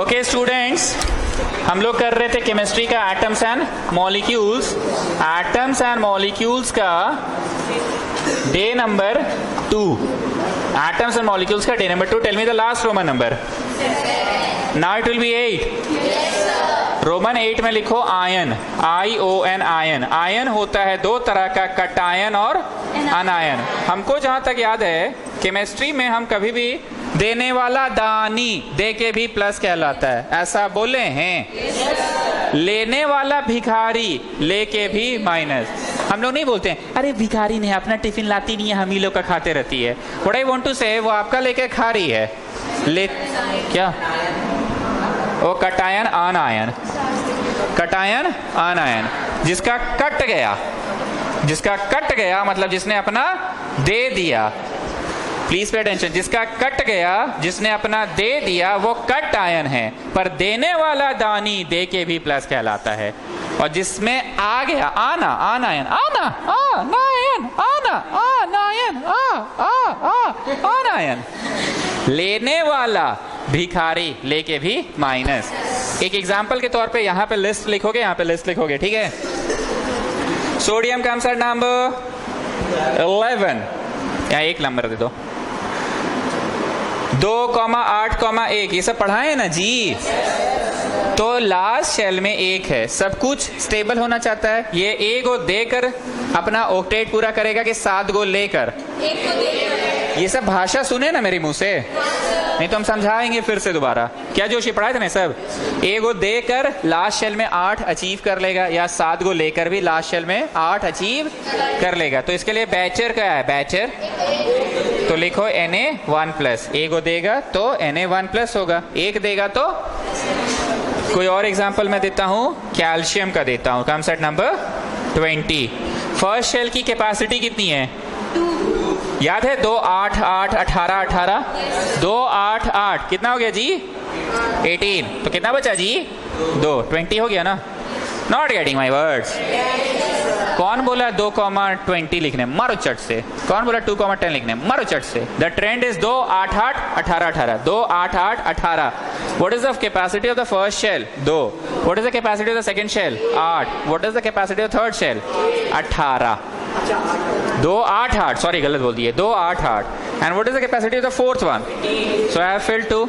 Okay students, हम लोग कर रहे थे केमिस्ट्री का atoms and molecules. Atoms and molecules का day number 2। Atoms and molecules का day number 2। Tell me the last Roman number. Now it will be 8। Roman 8 में लिखो आयन, ION आयन। आयन होता है दो तरह का, कटायन और अनायन। हमको जहां तक याद है केमिस्ट्री में हम कभी भी देने वाला दानी दे के भी प्लस कहलाता है, ऐसा बोले हैं। लेने वाला भिखारी लेके भी माइनस। हम लोग नहीं बोलते हैं अरे भिखारी नहीं अपना टिफिन लाती नहीं है, हम ही लोग का खाते रहती है। व्हाट आई वांट टू से, वो आपका लेके खा रही है। ले क्या वो कटायन अनायन, कटायन अनायन। जिसका कट गया, जिसका कट गया मतलब जिसने अपना दे दिया। प्लीज पे अटेंशन, जिसका कट गया, जिसने अपना दे दिया, वो कट आयन है। पर देने वाला दानी दे के भी प्लस कहलाता है। और जिसमें आ गया आना, आनायन, आना आनायन, आना आनायन, आनायन। लेने वाला भिखारी लेके भी माइनस। एक एग्जाम्पल के तौर पे यहाँ पे लिस्ट लिखोगे, यहाँ पे लिस्ट लिखोगे, ठीक है। Sodium comes at number 11। यहाँ एक नंबर दे दो। 2,8,1 ये सब पढ़ाए है ना जी। तो लास्ट शेल में 1 है। सब कुछ स्टेबल होना चाहता है। ये 1 को देकर अपना ऑक्टेट पूरा करेगा कि 7 को लेकर। ये सब भाषा सुने ना मेरे मुंह से, नहीं तो हम समझाएंगे फिर से दोबारा। क्या जोशी पढ़ाए थे ना सब। 1 को देकर लास्ट शेल में 8 अचीव कर लेगा, या 7 को लेकर भी लास्ट शेल में 8 अचीव कर लेगा। तो इसके लिए बैचर क्या है, बैचर। तो लिखो Na1+। 1 को देगा तो Na1+ होगा, 1 देगा तो। कोई और एग्जाम्पल मैं देता हूं, कैल्शियम का देता हूं। कम सेट नंबर 20। फर्स्ट शेल की कैपेसिटी कितनी है, 2। याद है 2, 8, 8, 18, 18, 2, 8, 8 कितना हो गया जी, 18। तो कितना बचा जी, 2, 20 हो गया ना। Not getting my words. कौन बोला 2,20 लिखने, मारो चट से। कौन बोला 2,10 लिखने, मारो चट से। The trend is 2, 8, 8, 18, 18, 2, 8, 8, 18। What is the capacity of the first shell? 2. What is the capacity of the second shell? 8. What is the capacity of the third shell? 18. 2, 8, 8, sorry गलत बोल दिए, 2, 8, 8। And what is the capacity of the fourth one? So I have filled 2.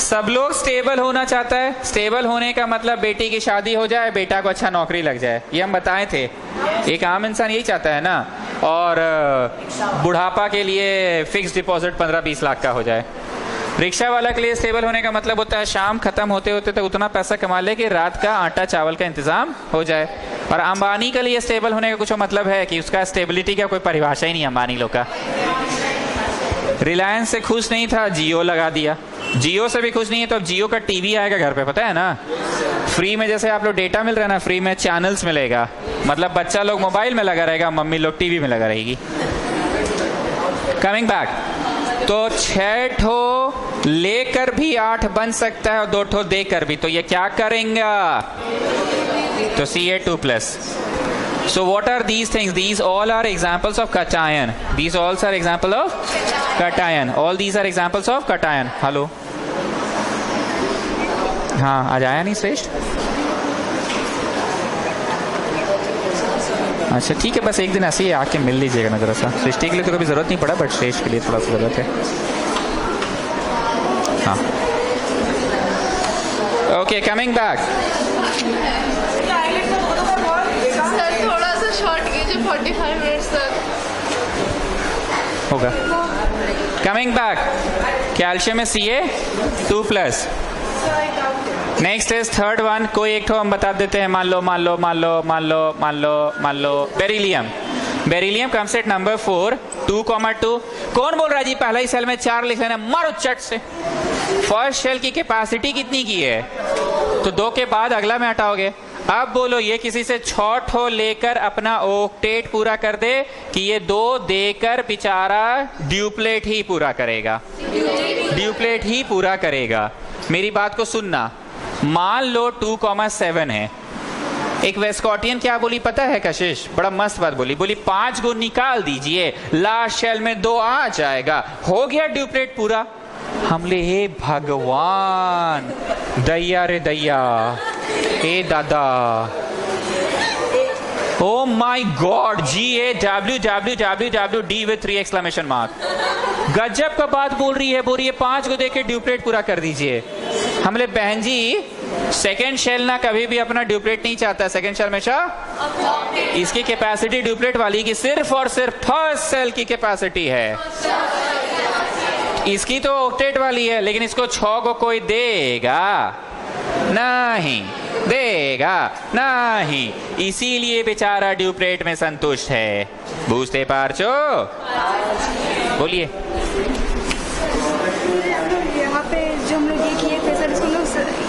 सब लोग stable होना चाहता है। Stable होने का मतलब बेटी की शादी हो जाए, बेटा को अच्छा नौकरी लग जाए, ये हम बताए थे। एक आम इंसान यही चाहता है ना। और बुढ़ापा के लिए फिक्स डिपॉजिट 15-20 लाख का हो जाए। रिक्शा वाला के लिए स्टेबल होने का मतलब होता है शाम खत्म होते होते तक उतना पैसा कमा ले कि रात का आटा चावल का इंतजाम हो जाए। और अंबानी के लिए स्टेबल होने का कुछ मतलब है कि उसका स्टेबिलिटी का कोई परिभाषा ही नहीं अंबानी लोग का। रिलायंस से खुश नहीं था, जियो लगा दिया। जियो से भी खुश नहीं है तो अब जियो का टीवी आएगा घर पे, पता है ना। फ्री में जैसे आप लोग डेटा मिल रहा है ना, फ्री में चैनल्स मिलेगा। मतलब बच्चा लोग मोबाइल में लगा रहेगा, मम्मी लोग टीवी में लगा रहेगी। कमिंग बैक, तो 6 ठो लेकर भी 8 बन सकता है और 2 ठो देकर भी। तो ये क्या करेंगे, तो Ca2+। So what are these things? These all are examples of cation. These all are example of cation. All these are examples of cation. Hello. हाँ, आज आया नहीं श्रेष्ठ? अच्छा ठीक है, बस एक दिन ऐसे ही आके मिल लीजिएगा ना जरा सा। सृष्टि के लिए तो कभी जरूरत नहीं पड़ा, बट श्रेष्ठ के लिए थोड़ा सा जरूरत है। हाँ ओके, कमिंग बैक। थोड़ा सा शॉर्ट कीजिए, 45 मिनट्स तक होगा। कमिंग बैक, कैल्शियम में Ca2+। Next is third one. कोई एक ठो हम बता देते हैं, मान लो beryllium. Beryllium comes at number 4, 2,2। कौन बोल रहा है जी पहला ही सेल में 4 लिख लेना, मारो चट से। फर्स्ट शेल की कैपेसिटी कितनी की है, तो 2 के बाद अगला में हटाओगे। अब बोलो ये किसी से 6 ठो लेकर अपना ऑक्टेट पूरा कर दे कि ये 2 देकर बेचारा ड्यूप्लेट ही पूरा करेगा, ड्यूप्लेट ही पूरा करेगा। मेरी बात को सुनना। मान लो 2,7 है। एक वेस्कॉटियन क्या बोली पता है कशिश, बड़ा मस्त बात बोली। बोली 5 को निकाल दीजिए, लास्ट शेल में 2 आ जाएगा, हो गया ड्यूप्लेट पूरा। हमले हे भगवान, दैया रे दैया, ए दादा, ओ माई God, GAWWWWD with 3 exclamation mark। गजब का बात बोल रही है, 5 को देख के ड्यूप्लेट पूरा कर दीजिए। हमले बहन जी, सेकेंड शेल ना कभी भी अपना ड्यूप्लेट नहीं चाहता, सेकेंड शेल हमेशा इसकी कैपेसिटी ड्यूप्लेट वाली की सिर्फ और सिर्फ फर्स्ट सेल की कैपेसिटी है। इसकी तो ऑक्टेट वाली है, लेकिन इसको 6 को कोई देगा नहीं, देगा नहीं, इसीलिए बेचारा ड्यूप्लेट में संतुष्ट है। बूझते पार्चो, बोलिए। यहाँ पे जो हम लोग ये किए थे सर, इसको लोग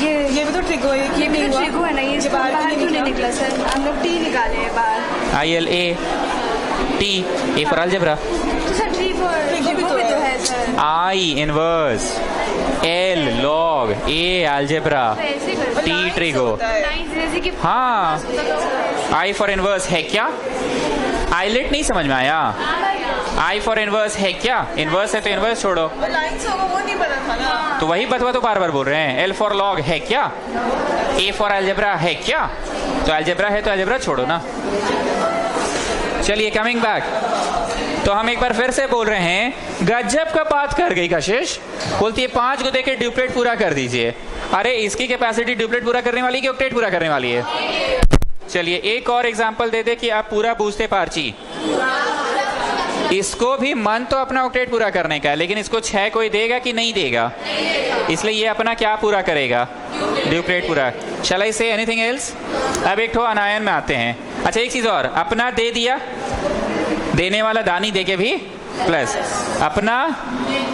ये भी तो ट्रिगो है, ये भी तो ट्रिगो है ना, ये बाहर क्यों नहीं निकला सर? हम लोग टी निकाले हैं बाहर, ILA T फॉर अलजेब्रा, तो सर ट्रिगो भी तो है sir. I inverse, L log, A algebra, T trigo. हाँ, I फॉर इनवर्स है क्या? आईलेट नहीं समझ में आया? I फॉर इनवर्स है क्या? इनवर्स है तो इनवर्स छोड़ो, वो नहीं पता था ना, तो वही बतवा तो बार बार बोल रहे हैं। L फॉर लॉग है क्या? A फॉर अलजेब्रा है क्या? तो अलजेब्रा है तो अलजेब्रा छोड़ो ना। चलिए, कमिंग बैक, तो हम एक बार फिर से बोल रहे हैं, गजब का बात कर गई कशिश, बोलती है 5 को देके ड्यूप्लेट पूरा कर दीजिए। अरे इसकी कैपेसिटी ड्यूप्लेट पूरा करने वाली कि ऑक्टेट पूरा करने वाली है? चलिए एक और एग्जांपल दे दे कि आप पूरा बूझते पार्ची। इसको भी मन तो अपना ऑक्टेट पूरा करने का है, लेकिन इसको 6 कोई देगा कि नहीं देगा? इसलिए ये अपना क्या पूरा करेगा? ड्यूप्लेट पूरा। शैल आई से एनीथिंग एल्स? अब एक ठो अनायन में आते हैं। अच्छा एक चीज और, अपना दे दिया, देने वाला दानी देके भी प्लस, अपना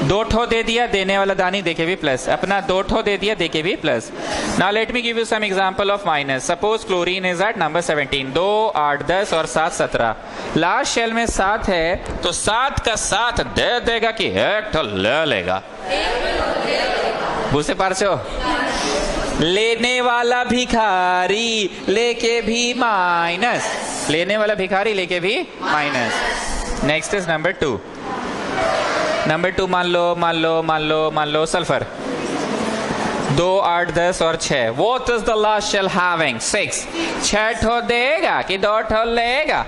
2 ठो दे दिया, देने वाला दानी देके भी प्लस, अपना 2 ठो दे दिया, देके भी plus. Now let me give you some example of minus. Suppose chlorine is at number 17, 2 8 10 और 7 17। लास्ट शेल में 7 है, तो 7 का 7 दे देगा कि एक ठो ले लेगा? बुझते पारछो? लेने वाला भिखारी लेके भी माइनस, लेने वाला भिखारी लेके भी minus. Next is number 2। Number 2 मान लो सल्फर, 2 8 10 और 6। What is the last shell having? 6। 6 ठो देगा कि 2 ठो लेगा?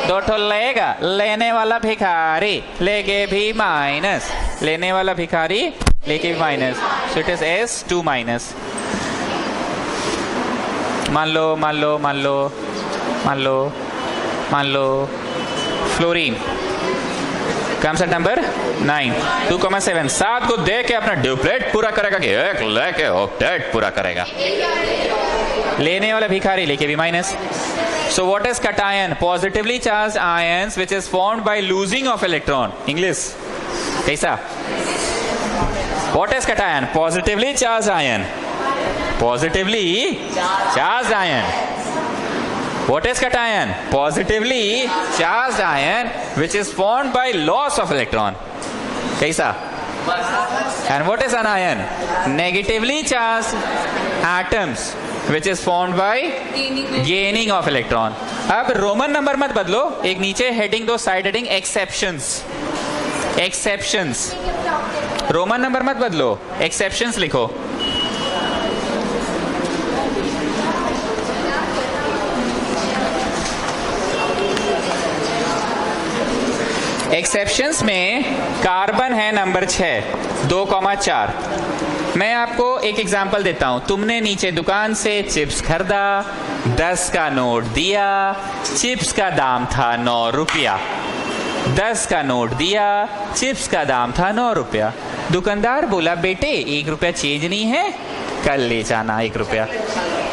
2 ठो लेगा। लेने वाला भिखारी लेके भी माइनस, लेने वाला भिखारी लेके भी minus, so it is S2 minus. मान लो फ्लोरीन कम सेट नंबर 9, 2,7। 7 को दे के अपना ड्यूप्लेट पूरा करेगा कि एक लेके ऑक्टेट पूरा करेगा? लेने वाला भिखारी लेके भी minus. So what is cation? Positively charged ions which is formed by losing of electron. English कैसा? What is cation? Positively charged ion. Positively charged ion. What is cation? Positively charged ion which is formed by loss of electron. कैसा? And what is anion? Negatively charged atoms which is formed by gaining of electron. अब Roman number मत बदलो, एक नीचे heading दो, side heading exceptions. Exceptions, Roman number मत बदलो, exceptions लिखो। एक्सेप्शंस में कार्बन है नंबर 6, 2,4। मैं आपको एक एग्जांपल देता हूं। तुमने नीचे दुकान से चिप्स खरीदा, 10 का नोट दिया, चिप्स का दाम था 9 रुपया। 10 का नोट दिया, चिप्स का दाम था 9 रुपया। दुकानदार बोला, बेटे 1 रुपया चेंज नहीं है, कल ले जाना 1 रुपया।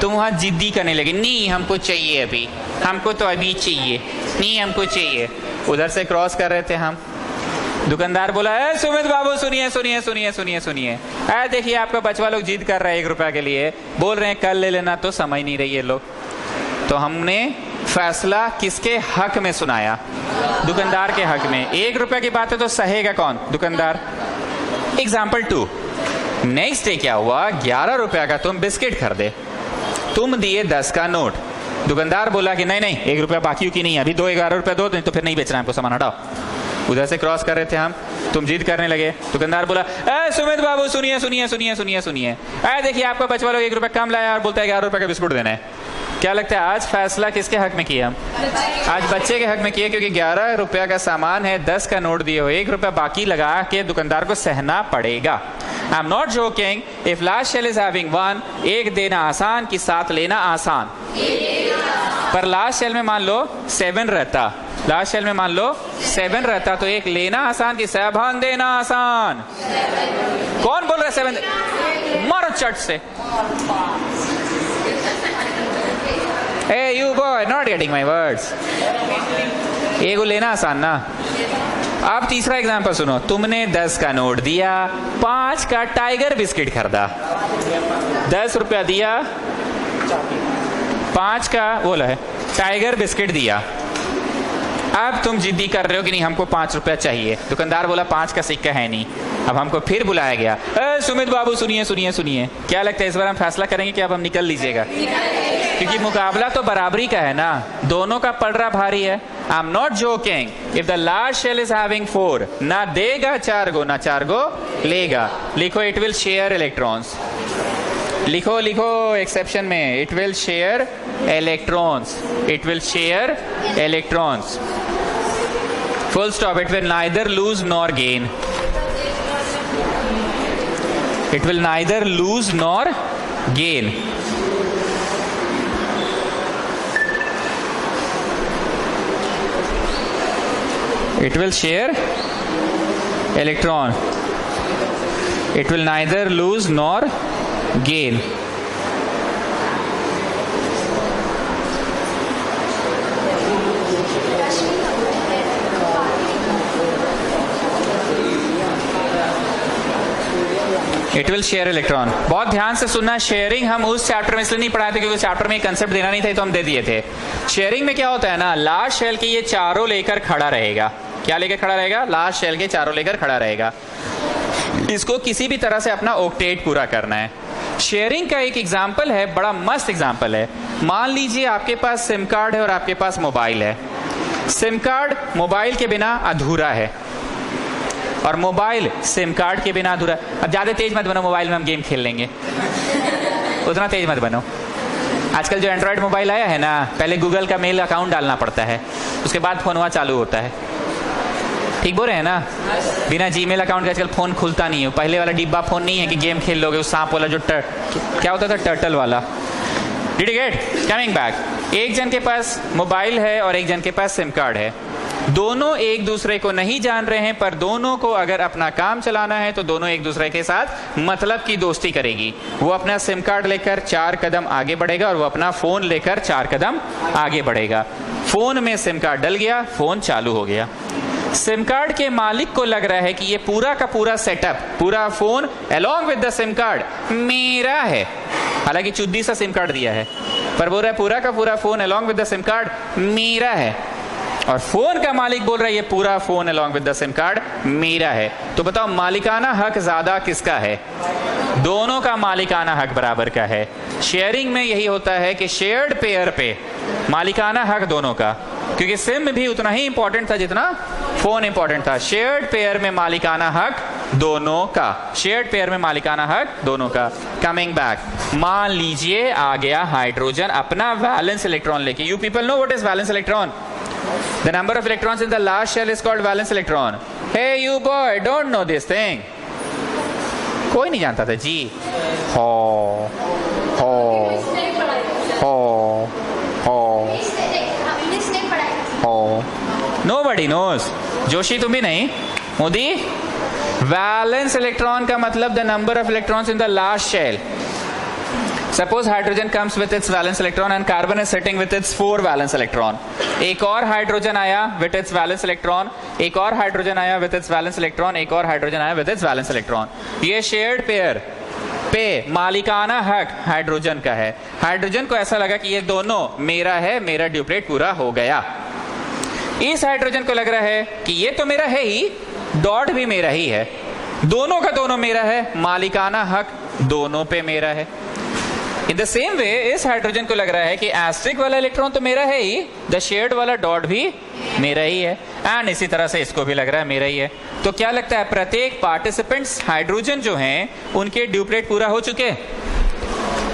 तुम वहां जिद्दी करने लगे, नहीं हमको चाहिए अभी, हमको तो अभी चाहिए, नहीं हमको चाहिए। उधर से क्रॉस कर रहे थे हम, दुकानदार बोला, सुमित बाबू सुनिए सुनिए सुनिए सुनिए सुनिए, देखिए आपका बचवा लोग जिद कर रहा है 1 रुपया के लिए, बोल रहे हैं कल ले लेना, तो समझ नहीं रही है लोग। तो हमने फैसला किसके हक में सुनाया? दुकानदार के हक में। 1 रुपया की बात है तो सहेगा कौन? दुकानदार। एग्जाम्पल 2, नेक्स्ट डे क्या हुआ, 11 रुपया का तुम बिस्किट खरीदे, तुम दिए 10 का नोट। दुकानदार बोला कि नहीं नहीं 1 रुपया बाकी की नहीं है, अभी दो 11 रुपया दो, तो फिर नहीं बेचना हमको सामान, हटाओ। उधर से क्रॉस कर रहे थे हम, तुम जिद करने लगे। दुकानदार बोला, ए सुमित बाबू सुनिए सुनिए सुनिए सुनिए सुनिए, ए देखिए आपका बचवा लोग 1 रुपया कम लाया और बोलता है 11 रुपये का बिस्कुट देना है। क्या लगता है आज फैसला किसके हक में किया? आज बच्चे के हक में किया, क्योंकि 11 रुपया का सामान है, 10 का नोट दिए हो, 1 रुपया बाकी लगा के दुकानदार को सहना पड़ेगा। I am not joking. If last shell is having 1, एक देना आसान कि 7 लेना आसान। पर लास्ट शेल में मान लो 7 रहता, लास्ट शेल में मान लो 7 रहता, तो एक लेना आसान कि 7 देना आसान। कौन बोल रहा है 7? मारो चट से। Hey you boy, not getting my words. एगो लेना आसान ना। अब तीसरा एग्जांपल सुनो। तुमने 10 का नोट दिया, 5 का टाइगर बिस्किट खरीदा। 10 रुपया दिया, 5 का बोला है टाइगर बिस्किट दिया। अब तुम जिद्दी कर रहे हो कि नहीं हमको 5 रुपया चाहिए। दुकानदार बोला 5 का सिक्का है नहीं। अब हमको फिर बुलाया गया, सुमित बाबू सुनिए सुनिए सुनिए। क्या लगता है इस बार हम फैसला करेंगे कि अब हम निकल लीजिएगा? क्योंकि मुकाबला तो बराबरी का है ना, दोनों का पलड़ा भारी है। I am not joking. If the last shell is having 4, ना देगा 4 गो ना 4 गो लेगा। लिखो इट विल शेयर इलेक्ट्रॉन्स। लिखो लिखो एक्सेप्शन में, it will share electrons. It will share electrons. Full stop. It will neither lose nor gain. It will neither lose nor gain. It will share electron. It will neither lose nor gain. It will share electron. बहुत ध्यान से सुनना। Sharing हम उस chapter में इसलिए नहीं पढ़ाए थे क्योंकि चैप्टर में कंसेप्ट देना नहीं था, तो हम दे दिए थे। शेयरिंग में क्या होता है ना, लास्ट शेल के ये चारों लेकर खड़ा रहेगा। क्या लेकर खड़ा रहेगा? लास्ट शेल के चारों लेकर खड़ा रहेगा। इसको किसी भी तरह से अपना ऑक्टेट पूरा करना है। शेयरिंग का एक एग्जाम्पल है, बड़ा मस्त एग्जाम्पल है। मान लीजिए आपके पास सिम कार्ड है और आपके पास मोबाइल है। सिम कार्ड मोबाइल के बिना अधूरा है और मोबाइल सिम कार्ड के बिना अधूरा। अब ज्यादा तेज मत बनो, मोबाइल में हम गेम खेल लेंगे। उतना तेज मत बनो। आजकल जो एंड्रॉयड मोबाइल आया है ना, पहले गूगल का मेल अकाउंट डालना पड़ता है, उसके बाद फोन वहाँ चालू होता है। ठीक बोल रहे हैं ना? बिना जीमेल अकाउंट के आजकल फोन खुलता नहीं है। पहले वाला डिब्बा फोन नहीं है कि गेम खेल लोगे, उस सांप वाला जो क्या होता था, टर्टल वाला। Did you get? Coming back. एक जन के पास मोबाइल है और एक जन के पास सिम कार्ड है। दोनों एक दूसरे को नहीं जान रहे हैं, पर दोनों को अगर अपना काम चलाना है तो दोनों एक दूसरे के साथ मतलब की दोस्ती करेगी। वो अपना सिम कार्ड लेकर 4 कदम आगे बढ़ेगा और वो अपना फोन लेकर 4 कदम आगे बढ़ेगा। फोन में सिम कार्ड डल गया, फोन चालू हो गया। सिम कार्ड के मालिक को लग रहा है कि ये पूरा का पूरा सेटअप, पूरा phone along with the SIM card मेरा है। हालांकि चुद्दी सा सिम कार्ड दिया है, पर बोल रहा है पूरा का पूरा phone along with the SIM card मेरा है। और फोन का मालिक बोल रहा है ये पूरा phone along with the SIM card मेरा है। तो बताओ मालिकाना हक ज्यादा किसका है? दोनों का मालिकाना हक बराबर का है। शेयरिंग में यही होता है कि शेयर्ड पेयर पे मालिकाना हक दोनों का, क्योंकि सिम भी उतना ही इंपॉर्टेंट था जितना फोन इंपॉर्टेंट था। शेयर्ड पेयर में मालिकाना हक दोनों का। शेयर्ड पेयर में मालिकाना हक दोनों का। कमिंग बैक, मान लीजिए आ गया हाइड्रोजन अपना वैलेंस इलेक्ट्रॉन लेके। You people know what is valence electron? The number of electrons in the last shell is called valence electron. Hey you boy, don't know this thing. कोई नहीं जानता था जी। हो हो हो हो हो। Nobody knows. जोशी तुम भी नहीं? मोदी? Valence electron का मतलब the number of electrons in the last shell. Suppose hydrogen comes with its valence electron and carbon is sitting with its 4 valence electron. एक और हाइड्रोजन आया with its valence electron, एक और हाइड्रोजन आया with its valence electron, एक और hydrogen आया with its valence electron. ये शेयर्ड पेयर पे मालिकाना हक हाइड्रोजन का है। हाइड्रोजन को ऐसा लगा कि ये दोनों मेरा है, मेरा ड्यूप्लेट पूरा हो गया। इस हाइड्रोजन को लग रहा है कि ये तो मेरा है ही, डॉट भी मेरा ही है, दोनों का दोनों मेरा है, मालिकाना हक दोनों पे मेरा है। इन द सेम वे इस हाइड्रोजन को लग रहा है कि एस्ट्रिक वाला इलेक्ट्रॉन तो मेरा है ही, द शेयर्ड वाला डॉट भी मेरा ही है, एंड इसी तरह से इसको भी लग रहा है मेरा ही है। तो क्या लगता है प्रत्येक पार्टिसिपेंट्स हाइड्रोजन जो हैं उनके ड्यूप्लेट पूरा हो चुके?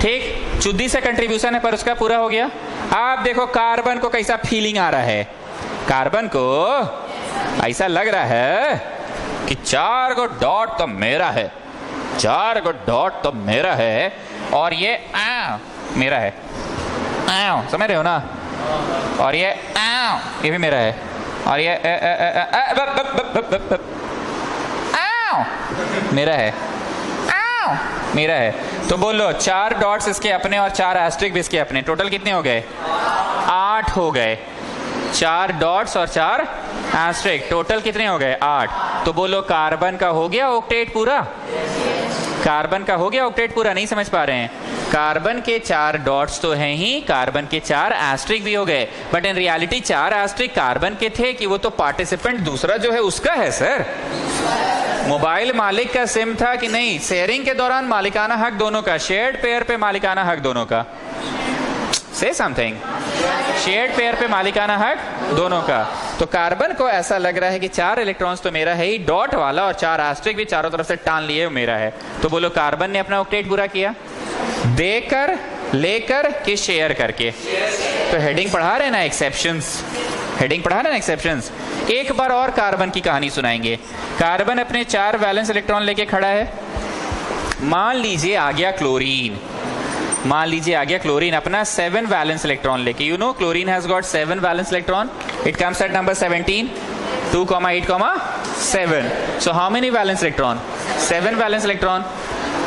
ठीक, चुद्दी से कंट्रीब्यूशन है पर उसका पूरा हो गया। आप देखो कार्बन को कैसा फीलिंग आ रहा है, कार्बन को ऐसा लग रहा है कि 4 गो डॉट तो मेरा है, 4 गो डॉट तो मेरा है, और ये मेरा है, समझ रहे हो ना, और ये भी मेरा है, और ये मेरा है, मेरा है। तो बोलो 4 डॉट्स इसके अपने और 4 एस्ट्रिक भी इसके अपने, टोटल कितने हो गए? 8 हो गए। 4 डॉट्स और 4 एस्ट्रिक, टोटल कितने हो गए? 8। तो बोलो कार्बन का हो गया ऑक्टेट पूरा? कार्बन का हो गया ऑक्टेट पूरा? नहीं समझ पा रहे हैं? कार्बन के 4 डॉट्स तो हैं ही, कार्बन के 4 एस्ट्रिक भी हो गए, but in reality 4 asterisk carbon के थे कि वो तो पार्टिसिपेंट दूसरा जो है उसका है सर। मोबाइल मालिक का सिम था कि नहीं? शेयरिंग के दौरान मालिकाना हक दोनों का, शेयर्ड पेयर पे मालिकाना हक दोनों का। से समथिंग, शेयर्ड पेयर पे मालिकाना हक दोनों का। तो कार्बन को ऐसा लग रहा है कि 4 इलेक्ट्रॉन्स तो मेरा है ही, डॉट वाला और 4 एस्ट्रिक भी चारों तरफ से टान लिए मेरा है। तो बोलो कार्बन ने अपना ऑक्टेट पूरा किया, देकर, लेकर कि शेयर करके? तो हेडिंग पढ़ा रहे ना एक्सेप्शंस, हेडिंग पढ़ा रहे ना एक्सेप्शंस। एक बार और कार्बन की कहानी सुनाएंगे। कार्बन अपने 4 वैलेंस इलेक्ट्रॉन लेके खड़ा है। मान लीजिए आ गया क्लोरीन, मान लीजिए आ गया क्लोरीन अपना 7 वैलेंस इलेक्ट्रॉन लेके। You know chlorine has got 7 valence electron, it comes at number 17, 2, 8, 7। So how many valence electron? 7 valence electron.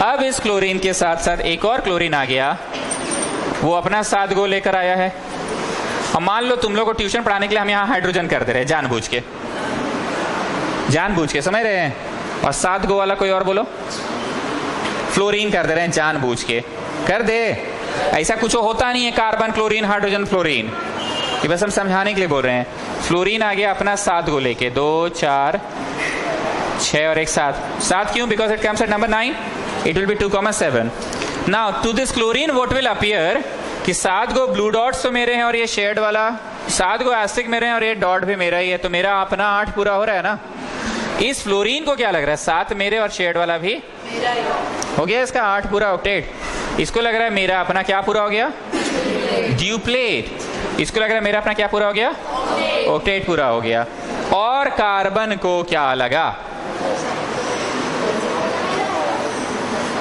अब इस क्लोरीन के साथ साथ एक और क्लोरीन आ गया, वो अपना 7 गो लेकर आया है। अब मान लो तुम लोग को ट्यूशन पढ़ाने के लिए हम यहाँ हाइड्रोजन कर दे रहे हैं, जानबूझ के, जानबूझ के, समझ रहे हैं? और 7 गो वाला कोई और बोलो, फ्लोरीन कर दे रहे हैं जानबूझ के, कर दे। ऐसा कुछ होता नहीं है कार्बन क्लोरीन हाइड्रोजन फ्लोरीन, ये बस हम समझाने के लिए बोल रहे हैं। फ्लोरीन आ गया अपना 7 गो लेके, 2, 4, 6 और एक 7 क्यों? Because it comes at number 9, it will be 2, 7। Now to this chlorine what will appear कि 7 गो ब्लू डॉट्स तो मेरे हैं और ये शेड वाला 7 गो एस्ट्रिक मेरे हैं और ये डॉट भी मेरा ही है, तो मेरा अपना 8 पूरा हो रहा है ना। इस फ्लोरीन को क्या लग रहा है? 7 मेरे और शेड वाला भी हो गया, इसका 8 पूरा ऑक्टेट। इसको लग रहा है मेरा अपना क्या पूरा हो गया? ड्यूप्लेट। इसको लग रहा है मेरा अपना क्या पूरा हो गया? ऑक्टेट पूरा हो गया। और कार्बन को क्या लगा?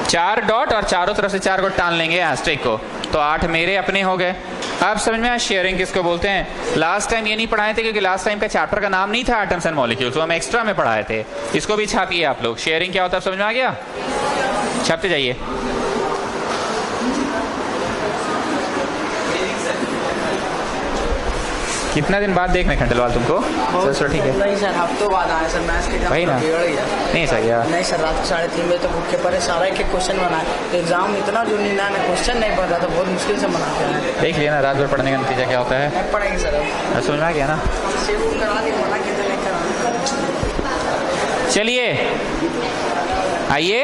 4 डॉट और चारों तरफ से 4 को टान लेंगे एस्ट्रिक को, तो 8 मेरे अपने हो गए। अब समझ में आया शेयरिंग किसको बोलते हैं? लास्ट टाइम ये नहीं पढ़ाए थे क्योंकि लास्ट टाइम का चैप्टर का नाम नहीं था एटम्स एंड मॉलिक्यूल्स, तो हम एक्स्ट्रा में पढ़ाए थे। इसको भी छापिए आप लोग। शेयरिंग क्या होता है समझ में आ गया? छापते जाइए। कितना दिन बाद देखने खंडेलवाल तुमको? सर ठीक है। नहीं सर, हफ्तों बाद आए सर, मैथ्स के वही ना, बिगड़ गया। नहीं सर यार, नहीं सर, रात 3:30 बजे तक भूखे पड़े, सारा एक क्वेश्चन बनाए। एग्जाम इतना जो नींद आने क्वेश्चन नहीं पढ़ रहा था, बहुत मुश्किल से बनाते हैं। देख लिया ना रात भर पढ़ने का नतीजा क्या होता है। पढ़ेंगे सर, अब समझ में आ गया ना? सेव करा दी, मना के तो नहीं करा। चलिए आइए,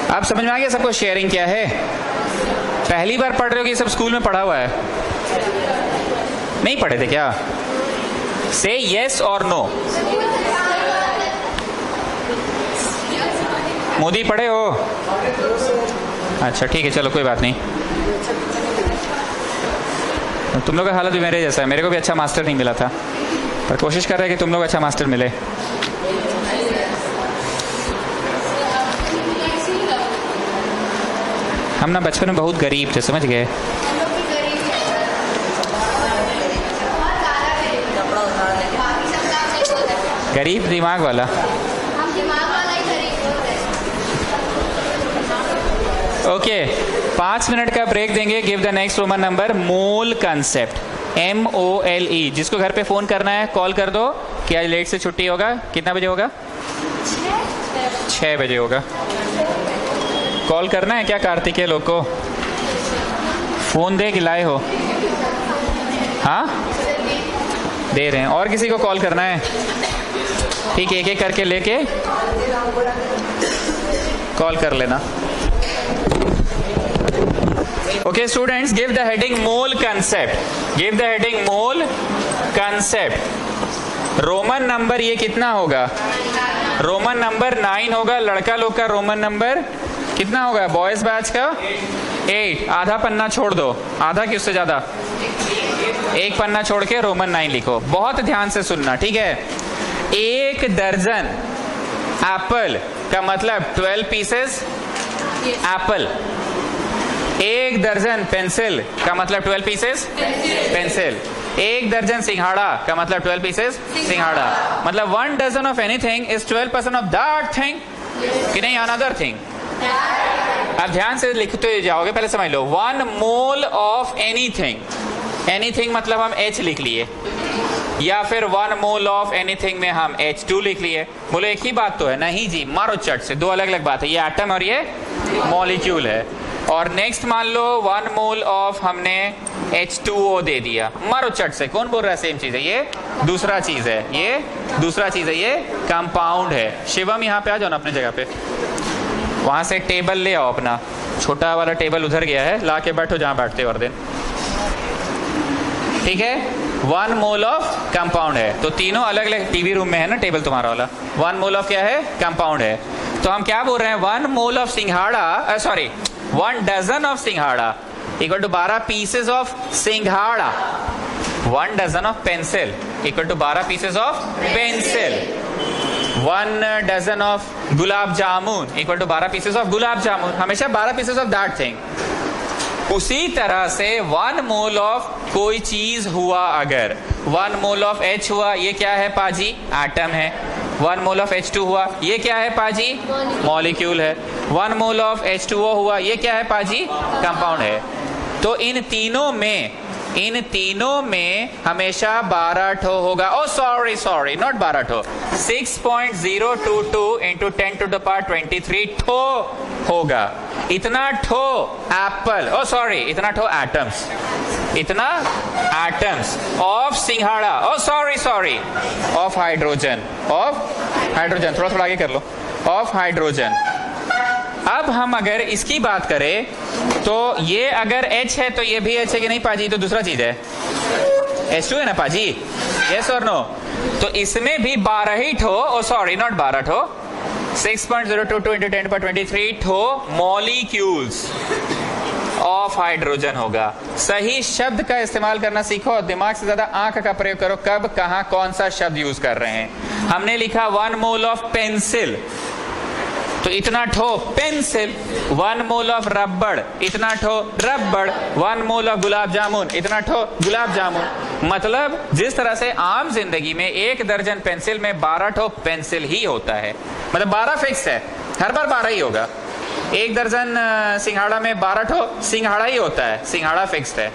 अब समझ में आ गया सबको शेयरिंग क्या है? पहली बार पढ़ रहे हो कि सब स्कूल में पढ़ा हुआ है? नहीं पढ़े थे क्या? से यस और नो। मोदी पढ़े हो? अच्छा ठीक है, चलो कोई बात नहीं। तुम लोग का हालत भी मेरे जैसा है, मेरे को भी अच्छा मास्टर नहीं मिला था, पर कोशिश कर रहे हैं कि तुम लोग अच्छा मास्टर मिले। हम ना बचपन में बहुत गरीब थे, समझ गए? गरीब दिमाग वाला। ओके, 5 मिनट का ब्रेक देंगे। Give the next Roman number. Mole concept, MOLE। जिसको घर पे फोन करना है कॉल कर दो कि आज लेट से छुट्टी होगा। कितना बजे होगा? 6 बजे होगा। कॉल करना है क्या कार्तिकेय लोग को? फोन दे कि लाए हो? हाँ दे रहे हैं। और किसी को कॉल करना है? ठीक है, एक एक करके लेके कॉल कर लेना। Okay students, give the heading mole concept. Give the heading mole concept. Roman number ये कितना होगा? रोमन नंबर 9 होगा। लड़का लोग का रोमन नंबर कितना होगा? बॉयज बैच का 8। आधा पन्ना छोड़ दो, आधा कि उससे ज्यादा, एक पन्ना छोड़ के रोमन 9 लिखो। बहुत ध्यान से सुनना, ठीक है? 1 दर्जन एप्पल का मतलब 12 पीसेस एप्पल। 1 दर्जन पेंसिल का मतलब 12 पीसेस पेंसिल। 1 दर्जन सिंघाड़ा का मतलब 12 पीसेस सिंघाड़ा। मतलब 1 dozen of anything is 12% of that thing कि नहीं, अनदर थिंग। अब ध्यान से लिखते जाओगे, पहले समझ लो। 1 मोल ऑफ एनीथिंग। एनीथिंग मतलब हम H लिख लिए, या फिर 1 मोल ऑफ एनीथिंग में हम H2 लिख लिए। बोलो एक ही बात तो है? नहीं जी, मारो चट से, दो अलग अलग बात है। ये एटम और ये मॉलिक्यूल है। और नेक्स्ट मान लो 1 मोल ऑफ हमने H2O दे दिया, मारो चट से। कौन बोल रहा है सेम चीज है? ये दूसरा चीज है, ये दूसरा चीज है, ये कंपाउंड है। शिवम यहाँ पे आ जाओ ना अपनी जगह पे, वहां से टेबल ले आओ अपना। छोटा वाला टेबल उधर गया है, ला के बैठो जहां बैठते हो हर दिन, ठीक है? 1 मोल ऑफ कंपाउंड है। तो तीनों अलग अलग, टीवी रूम में है ना टेबल तुम्हारा वाला। 1 मोल ऑफ क्या है? कंपाउंड है। तो हम क्या बोल रहे हैं? 1 mole of singhara, sorry 1 dozen of singhara equal to 12 pieces of singhara. 1 dozen of pencil equal to 12 pieces of pencil. 1 dozen of gulab jamun equal to 12 pieces of gulab jamun. हमेशा 12 पीसेस ऑफ दैट थिंग। उसी तरह से 1 मोल ऑफ कोई चीज हुआ, अगर 1 मोल ऑफ H हुआ, ये क्या है पाजी? एटम है। 1 मोल ऑफ H2 हुआ, ये क्या है पाजी? मॉलिक्यूल है। 1 मोल ऑफ H2O हुआ, ये क्या है पाजी? कंपाउंड है। तो इन तीनों में हमेशा 12 ठो होगा। ओ सॉरी नॉट 12 ठो, 6.022 इंटू 10 टू द पावर 23 ठो होगा। इतना ठो एप्पल, ओ सॉरी इतना ठो एटम्स, इतना एटम्स ऑफ सिंघाड़ा, ओ सॉरी ऑफ हाइड्रोजन, थोड़ा थोड़ा आगे कर लो, ऑफ हाइड्रोजन। अब हम अगर इसकी बात करें तो ये अगर H है तो ये भी H है कि नहीं पाजी? तो दूसरा चीज है H2 है ना पाजी? यस और नो? तो इसमें भी 12 ही ठो, ओ सॉरी नॉट 12 ठो, 6.022 इंटू 10 पर 23 ठो मॉलिक्यूल्स ऑफ हाइड्रोजन होगा। सही शब्द का इस्तेमाल करना सीखो और दिमाग से ज्यादा आंख का प्रयोग करो। कब, कहां, कौन सा शब्द यूज कर रहे हैं। हमने लिखा 1 मोल ऑफ पेंसिल, तो इतना ठो पेंसिल। 1 मोल ऑफ रबड़, इतना ठो रबड़। 1 मोल ऑफ गुलाब जामुन, इतना ठो गुलाब जामुन। मतलब जिस तरह से आम जिंदगी में 1 दर्जन पेंसिल में 12 ठो पेंसिल ही होता है, मतलब 12 फिक्स है, हर बार 12 ही होगा। 1 दर्जन सिंघाड़ा में 12 ठो सिंघाड़ा ही होता है, सिंघाड़ा फिक्स्ड है।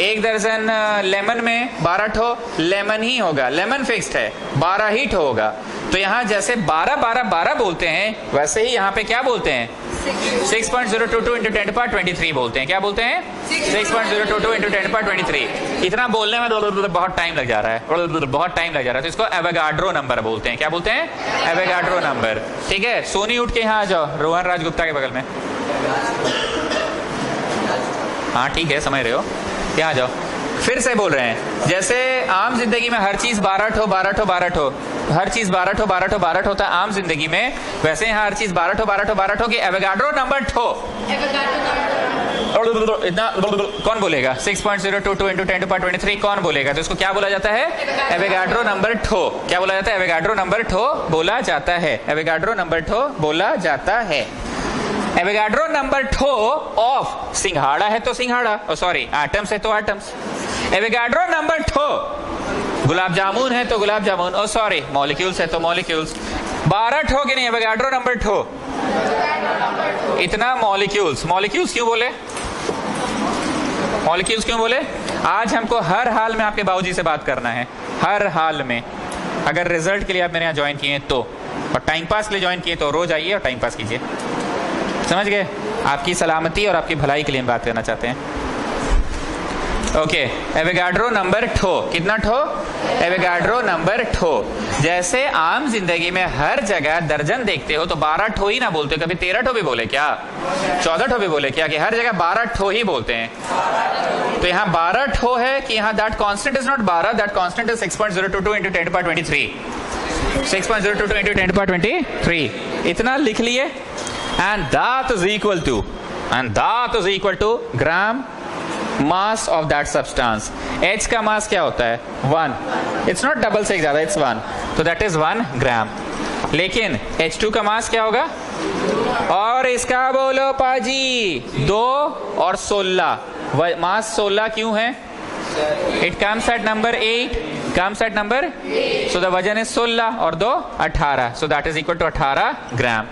1 दर्जन लेमन में 12 ठो लेमन ही होगा, लेमन फिक्स्ड है, 12 ही ठो होगा। तो यहाँ जैसे 12 बोलते हैं, वैसे ही यहाँ पे क्या बोलते हैं? 6.022 इंटू 10 पर 23 बोलते हैं। क्या बोलते हैं? 6.022 इंटू 10 पर 23। इतना बोलने में बहुत टाइम लग जा रहा है, बहुत टाइम लग जा रहा है। तो इसको एवोगाड्रो नंबर बोलते हैं। क्या बोलते हैं? Avogadro number. ठीक है, सोनी उठ के यहाँ आ जाओ, रोहन राजगुप्ता के बगल में। हाँ ठीक है, समझ रहे हो, यहाँ आ जाओ। फिर से बोल रहे हैं, जैसे आम जिंदगी में हर चीज 12 ठो हर चीज 12 ठो होता है आम जिंदगी में, वैसे यहाँ हर चीज 12 ठो की एवोगाड्रो नंबर ठो। इतना कौन बोलेगा? 6.022 इंटू 10 टू पावर 23 कौन बोलेगा? तो इसको क्या बोला जाता है? एवोगाड्रो नंबर ठो। क्या बोला जाता है? एवोगाड्रो नंबर ठो बोला जाता है। एवोगाड्रो नंबर ठो बोला जाता है। एवोगाड्रो नंबर ठो ऑफ सिंघाड़ा है तो सिंघाड़ा, सॉरी एटम्स है तो एटम्स। एवोगाड्रो नंबर ठो गुलाब जामुन है तो गुलाब जामुन, ओ सॉरी मॉलिक्यूल्स है तो मॉलिक्यूल्स। 12 ठो की नहीं, एवोगाड्रो नंबर ठो। इतना मॉलिक्यूल्स क्यों बोले? मॉलिक्यूल्स क्यों बोले? आज हमको हर हाल में आपके बाबूजी से बात करना है, हर हाल में। अगर रिजल्ट के लिए आप मेरे यहाँ ज्वाइन किए तो और टाइम पास के लिए ज्वाइन किए तो रोज आइए और टाइम पास कीजिए, समझ गए? आपकी सलामती और आपकी भलाई के लिए हम बात करना चाहते हैं। ओके, एवोगाड्रो नंबर ठो, कितना ठो? एवोगाड्रो नंबर ठो। जैसे आम जिंदगी में हर जगह दर्जन देखते हो तो 12 ठो ही ना बोलते, कभी 13 ठो भी बोले क्या, 14 ठो भी बोले क्या, कि हर जगह 12 ठो ही बोलते हैं? तो यहाँ 12 ठो है कि यहाँ that constant is not 12, that constant is 6.022 into 10 to the power 23, 6.022 into 10 to the power 23, इतना लिख लिए। And that is equal to gram mass of that substance. H का मास क्या होता है? 1, इट्स नॉट डबल से ज्यादा, इट्स 1, तो दैट इज 1 ग्राम। लेकिन H2 का मास क्या होगा? और इसका बोलो पाजी 2 और 16, मास 16 क्यों है? It comes at number 8, comes at number, so the वजन इज 16 और 2 18, so that is equal to 18 gram.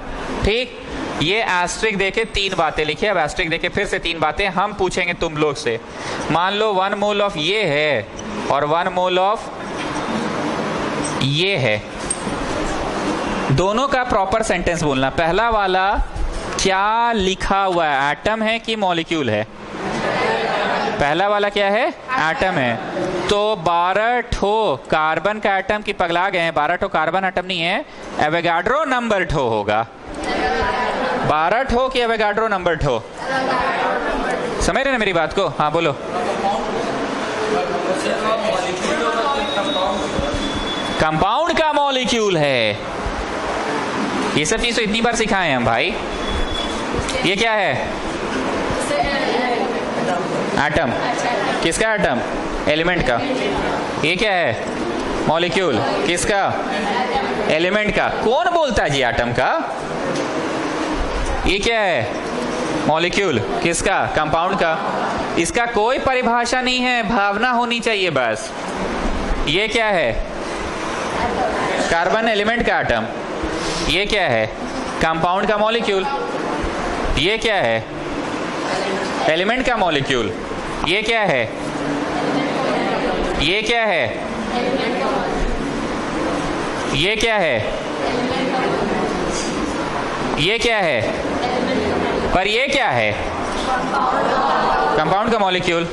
ठीक, ये एस्ट्रिक देके 3 बातें लिखी। अब एस्ट्रिक देके फिर से 3 बातें हम पूछेंगे तुम लोग से। मान लो 1 मोल ऑफ ये है और 1 मोल ऑफ ये है, दोनों का प्रॉपर सेंटेंस बोलना। पहला वाला क्या लिखा हुआ है, एटम है कि मॉलिक्यूल है? पहला वाला क्या है? एटम है। तो 12 ठो कार्बन का एटम की पगला गए हैं, 12 ठो कार्बन एटम नहीं है, एवोगाड्रो नंबर ठो होगा। 12 ठो कि एवोगाड्रो नंबर ठो? समझ रहे ना मेरी बात को? हाँ बोलो। कंपाउंड का मॉलिक्यूल है। ये सब चीज तो इतनी बार सिखाए हैं हम भाई। ये क्या है? एटम। किसका एटम? एलिमेंट का। ये क्या है? मॉलिक्यूल। किसका? एलिमेंट का। कौन बोलता है जी एटम का? ये क्या है? मॉलिक्यूल। किसका? कंपाउंड का। इसका कोई परिभाषा नहीं है, भावना होनी चाहिए बस। ये क्या है? कार्बन एलिमेंट का एटम। ये क्या है? कंपाउंड का मॉलिक्यूल। ये क्या है? एलिमेंट का मॉलिक्यूल। ये क्या है? ये क्या है? ये क्या है? ये क्या है? पर ये क्या है? कंपाउंड का मॉलिक्यूल।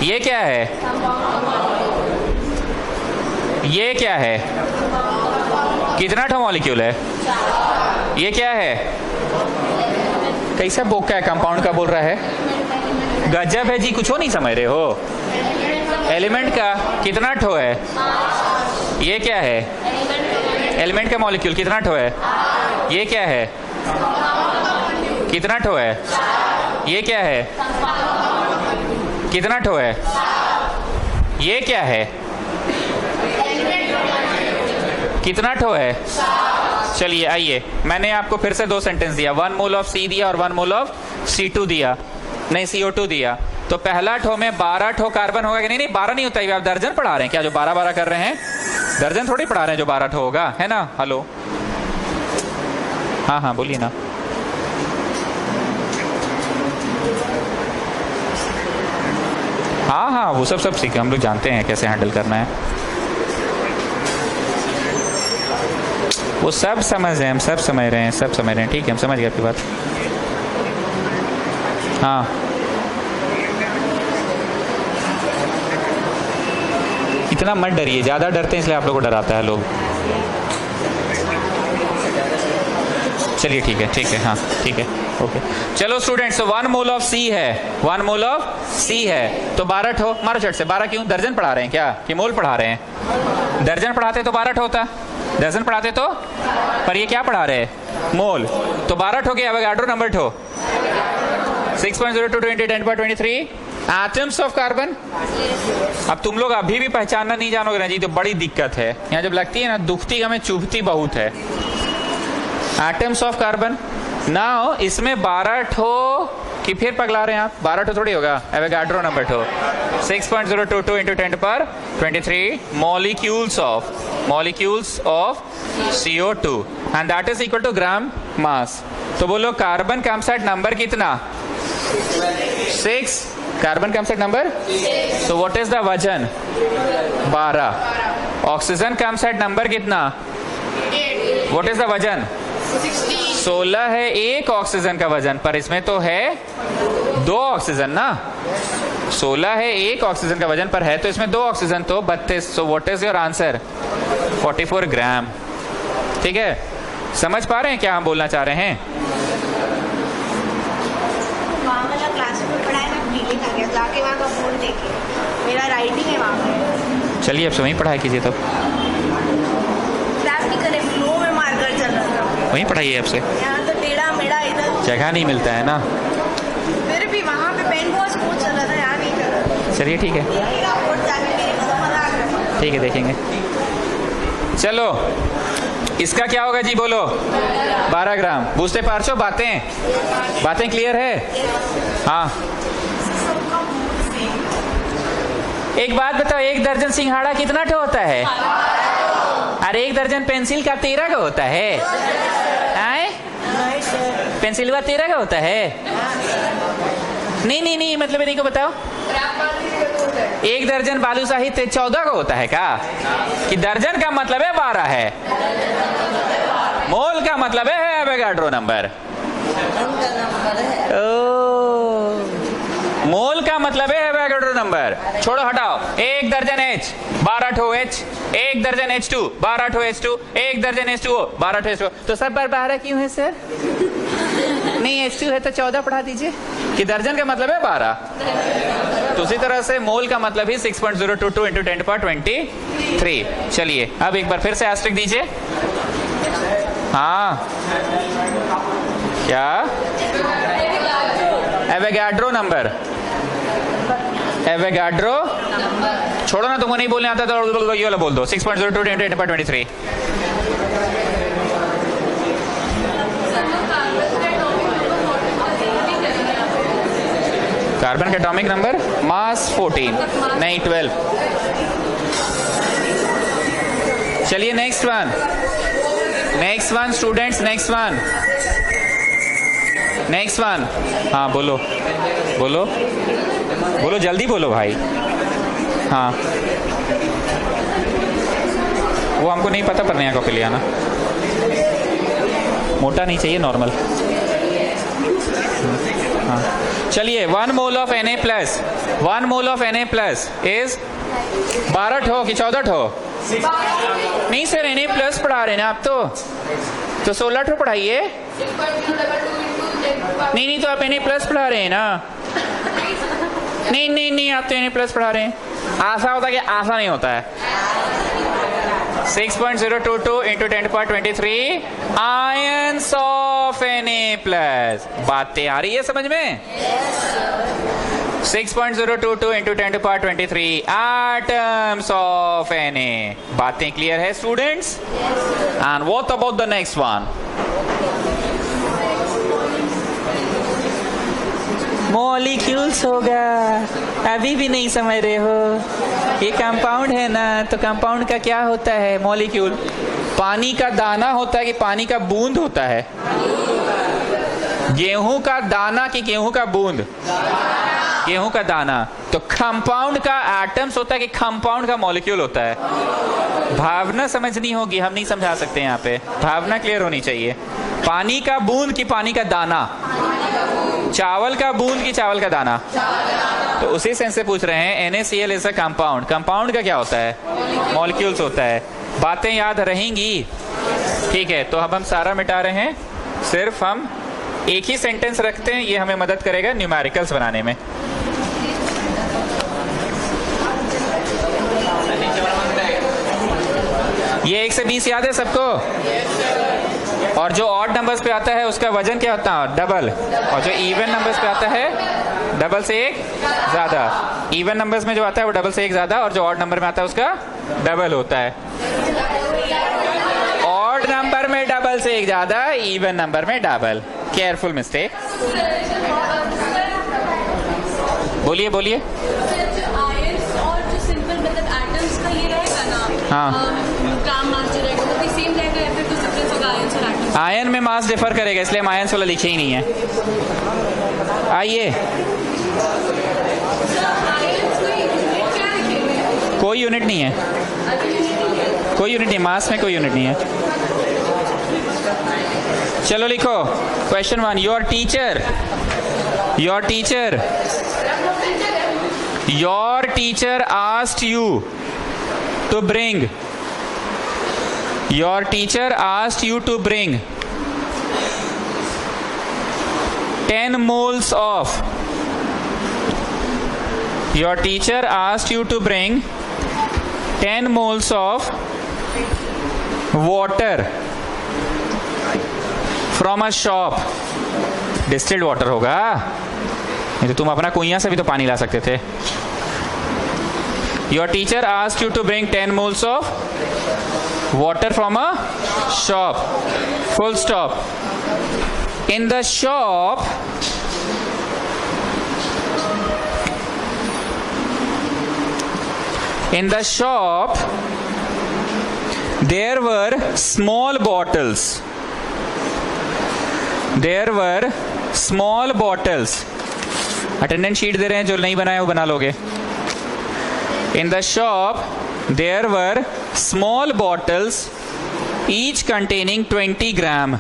ये क्या है? ये क्या है? कितना ठो मॉलिक्यूल है? ये क्या है? कैसा बोका है, कंपाउंड का बोल रहा है? गजब है जी, कुछ हो नहीं समझ रहे हो। एलिमेंट का कितना ठो है? ये क्या है? एलिमेंट का मॉलिक्यूल कितना ठो है? ये क्या है? कितना ठो है? ये क्या है? कितना ठो है? ये क्या है? कितना ठो है? चलिए आइए, मैंने आपको फिर से 2 सेंटेंस दिया, 1 मोल ऑफ C दिया और 1 मोल ऑफ C2 दिया, नहीं CO2 दिया। तो पहला ठो में 12 ठो कार्बन होगा कि नहीं? 12 नहीं होता है, आप दर्जन पढ़ा रहे हैं क्या? जो 12 कर रहे हैं, दर्जन थोड़ी पढ़ा रहे हैं जो 12 ठो होगा, है ना? हेलो, हाँ हाँ बोलिए ना। हाँ हाँ वो सब सीखे, हम लोग जानते हैं कैसे हैंडल करना है, वो सब समझ रहे हैं, हम सब समझ रहे हैं, सब समझ रहे हैं। ठीक है, हम समझ गए आपकी बात। हाँ इतना मत डरिए, ज़्यादा डरते हैं इसलिए आप लोग को डराता है लोग। चलिए ठीक है, हाँ ठीक है, ओके। चलो स्टूडेंट्स, 1 मोल ऑफ C है, 1 मोल ऑफ C है, तो 12 ठो मारो झट से। 12 क्यों? दर्जन पढ़ा रहे हैं क्या कि मोल पढ़ा रहे हैं? दर्जन पढ़ाते तो 12 ठो होता, दर्जन पढ़ाते तो, पर ये क्या पढ़ा रहे हैं? मोल। तो 12 ठो के एवोगाड्रो नंबर ठो 6.022 into 10 to the power 23 atoms of carbon. अब तुम लोग अभी भी पहचानना नहीं जानोगे ना जी, तो बड़ी दिक्कत है। यहाँ जब लगती है ना दुखती, हमें चुभती बहुत है। Atoms of carbon. नाउ इसमें 12 ठो कि फिर पगला रहे हैं आप? 12 ठो थोड़ी होगा, एवोगाड्रो नंबर ठो 6.022 into 10 to the power 23 molecules of CO2 and that is equal to ग्राम मास। तो बोलो कार्बन का एमसेट नंबर कितना? 6। कार्बन का एमसेट नंबर, तो व्हाट इज द वजन? 12। ऑक्सीजन का एमसेट नंबर कितना? व्हाट इज द वजन? 16 है एक ऑक्सीजन का वजन, पर इसमें तो है 2 ऑक्सीजन ना। 16 है एक ऑक्सीजन का वजन, पर है तो इसमें 2 ऑक्सीजन, तो 32। सो व्हाट इज योर आंसर? 44 ग्राम। ठीक है, समझ पा रहे हैं क्या हम बोलना चाह रहे हैं? वहाँ वाला क्लास में पढ़ा है, मैं फीलिंग आ गया जाके वहाँ का बोर्ड देखे, मेरा राइटिंग है वहाँ पे। चलिए अब से वहीं पढ़ाई कीजिए, तब क्लास नहीं करे, फ्लो में मारकर चल रहा था। वहीं पढ़ाइए अब से, यहाँ तो टेढ़ा मेढ़ा इधर, जगह नहीं मिलता है ना। फिर भी वहाँ पे पेन बहुत स्मूथ चल रहा था, यहाँ नहीं कर रहा। चलिए ठीक है, बोर्ड जाके मेरे को समझ आ गया। ठीक है, देखेंगे। चलो इसका क्या होगा जी, बोलो? 12 ग्राम। बुझते पार्चो, बातें क्लियर है? हाँ, एक बात बताओ, 1 दर्जन सिंघाड़ा कितना ठो होता है? अरे 1 दर्जन पेंसिल का 13 का होता है। आए पेंसिल का 13 का होता है? नहीं, मतलब मेरे को बताओ, 1 दर्जन बालूशाही 14 का होता है क्या? कि दर्जन का मतलब है 12 है, मोल का मतलब है एवोगाड्रो नंबर। मोल का मतलब है एवोगाड्रो नंबर। छोड़ो, हटाओ। 1 दर्जन H 12 ठो H, 1 दर्जन H2 12 ठो H2, 1 दर्जन H2O 12 ठो H2O। तो सब पर 12 क्यों है सर? नहीं, H2 है तो 14 पढ़ा दीजिए, कि दर्जन का मतलब है 12। तो उसी तरह से मोल का मतलब ही 6.022 into 10⁻23। चलिए अब एक बार फिर से एस्टेरिस्क दीजिए। हाँ, क्या? Avogadro number, Avogadro. छोड़ो ना, तुमको नहीं बोलने आता तो ये वाला बोल दो, 6.02 into 10⁻23। कार्बन का एटॉमिक नंबर मास 14, नहीं 12। चलिए next one students, next one. हाँ बोलो, जल्दी बोलो भाई। हाँ, वो हमको नहीं पता, पर नया कॉपी ले आना। मोटा नहीं चाहिए, नॉर्मल। हाँ, चलिए 1 mole of Na plus, 1 mole of Na plus is 12 ठो कि 14 ठो? नहीं सर, Na प्लस पढ़ा रहे हैं ना आप, तो 16 ठो पढ़ाइए। नहीं, तो आप Na प्लस पढ़ा रहे हैं ना। नहीं, आप तो Na प्लस पढ़ा रहे हैं। आशा होता है कि आशा नहीं होता है। 6.022 into 10⁻23 ions of Na plus. बातें आ रही है समझ में? 6.022 into 10⁻23 एटम्स ऑफ Na। बातें क्लियर है students? And what about the next one? Molecules होगा। अभी भी नहीं समझ रहे हो? ये कंपाउंड है ना, तो कंपाउंड का क्या होता है? मॉलिक्यूल। पानी का दाना होता है कि पानी का बूंद होता है? गेहूं का दाना कि गेहूं का बूंद? गेहूं का दाना। तो कंपाउंड का एटम्स होता है कि कंपाउंड का मॉलिक्यूल होता है? भावना समझनी होगी, हम नहीं समझा सकते यहाँ पे, भावना क्लियर होनी चाहिए। पानी का बूंद कि पानी का दाना? चावल का बूंद कि चावल का दाना? तो उसी सेंस से पूछ रहे हैं। NaCl is a compound. Compound का क्या होता है? मॉलिक्यूल्स होता है। बातें याद रहेंगी? ठीक है, तो अब हम सारा मिटा रहे हैं, सिर्फ हम एक ही सेंटेंस रखते हैं, ये हमें मदद करेगा न्यूमेरिकल्स बनाने में। ये 1 से 20 याद है सबको? और जो ऑड नंबर्स पे आता है उसका वजन क्या होता है? डबल। और जो इवन नंबर्स पे आता है डबल से 1 ज्यादा। इवन नंबर्स में जो आता है वो डबल से 1 ज्यादा, और जो ऑड नंबर में आता है उसका डबल होता है। ऑड नंबर में डबल से 1 ज्यादा, इवन नंबर में डबल। Careful mistake. बोलिए आयंस और जो सिंपल मतलब एटम्स का ये रहेगा ना, हाँ। ग्राम मास जो रहेगा वो भी सेम रहेगा या फिर कुछ डिफरेंस होगा आयंस और एटम्स? आयन में मास डिफर करेगा, इसलिए हम आयंस वाला लिखे ही नहीं है। आइए, कोई यूनिट नहीं है, कोई यूनिट नहीं, मास में कोई यूनिट नहीं है। चलो लिखो question 1. Your teacher asked you to bring 10 moles of your teacher asked you to bring 10 moles of water from a shop. distilled water होगा, नहीं तो तुम अपना कुइयां से भी तो पानी ला सकते थे. Your teacher asked you to bring 10 moles of water from a shop. Full stop. In the shop, there were small bottles. Attendance sheet दे रहे हैं, जो नहीं बनाया वो बना लोगे. In the shop, there were small bottles, each containing 20 gram.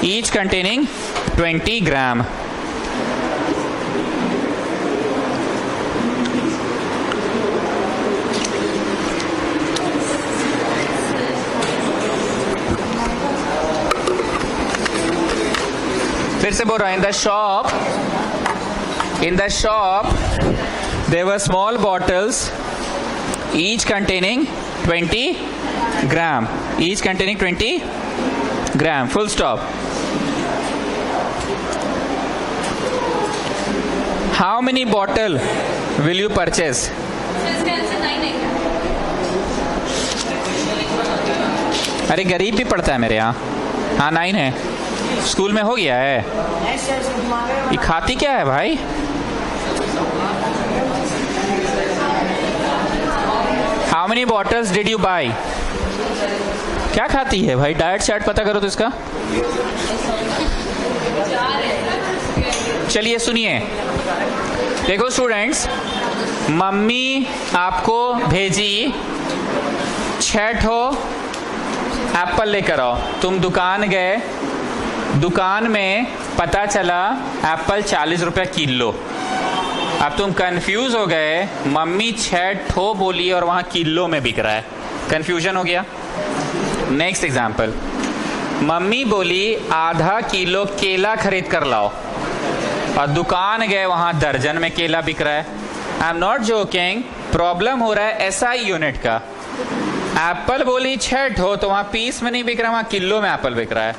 Each containing 20 gram. फिर से बोल रहा हूं. In the shop, there were small bottles, each containing 20 gram. Each containing 20 gram. Full stop. How many bottle will you purchase? इसका answer 9 है क्या? अरे गरीब भी पढ़ता है मेरे यहाँ. हाँ 9 है. स्कूल में हो गया है. ये खाती क्या है भाई? How many bottles did you buy? क्या खाती है भाई? डाइट चार्ट पता करो तो इसका. चलिए सुनिए, देखो स्टूडेंट्स, मम्मी आपको भेजी 6 ठो एप्पल लेकर आओ. तुम दुकान गए, दुकान में पता चला एप्पल 40 रुपये किलो. अब तुम कंफ्यूज हो गए, मम्मी 6 ठो बोली और वहां किलो में बिक रहा है. कंफ्यूजन हो गया. नेक्स्ट एग्जाम्पल, मम्मी बोली आधा किलो केला खरीद कर लाओ और दुकान गए, वहां दर्जन में केला बिक रहा है. I am not joking. Problem हो रहा है SI यूनिट का. एप्पल बोली 6 ठो तो वहां पीस में नहीं बिक रहा, वहां किलो में एप्पल बिक रहा है.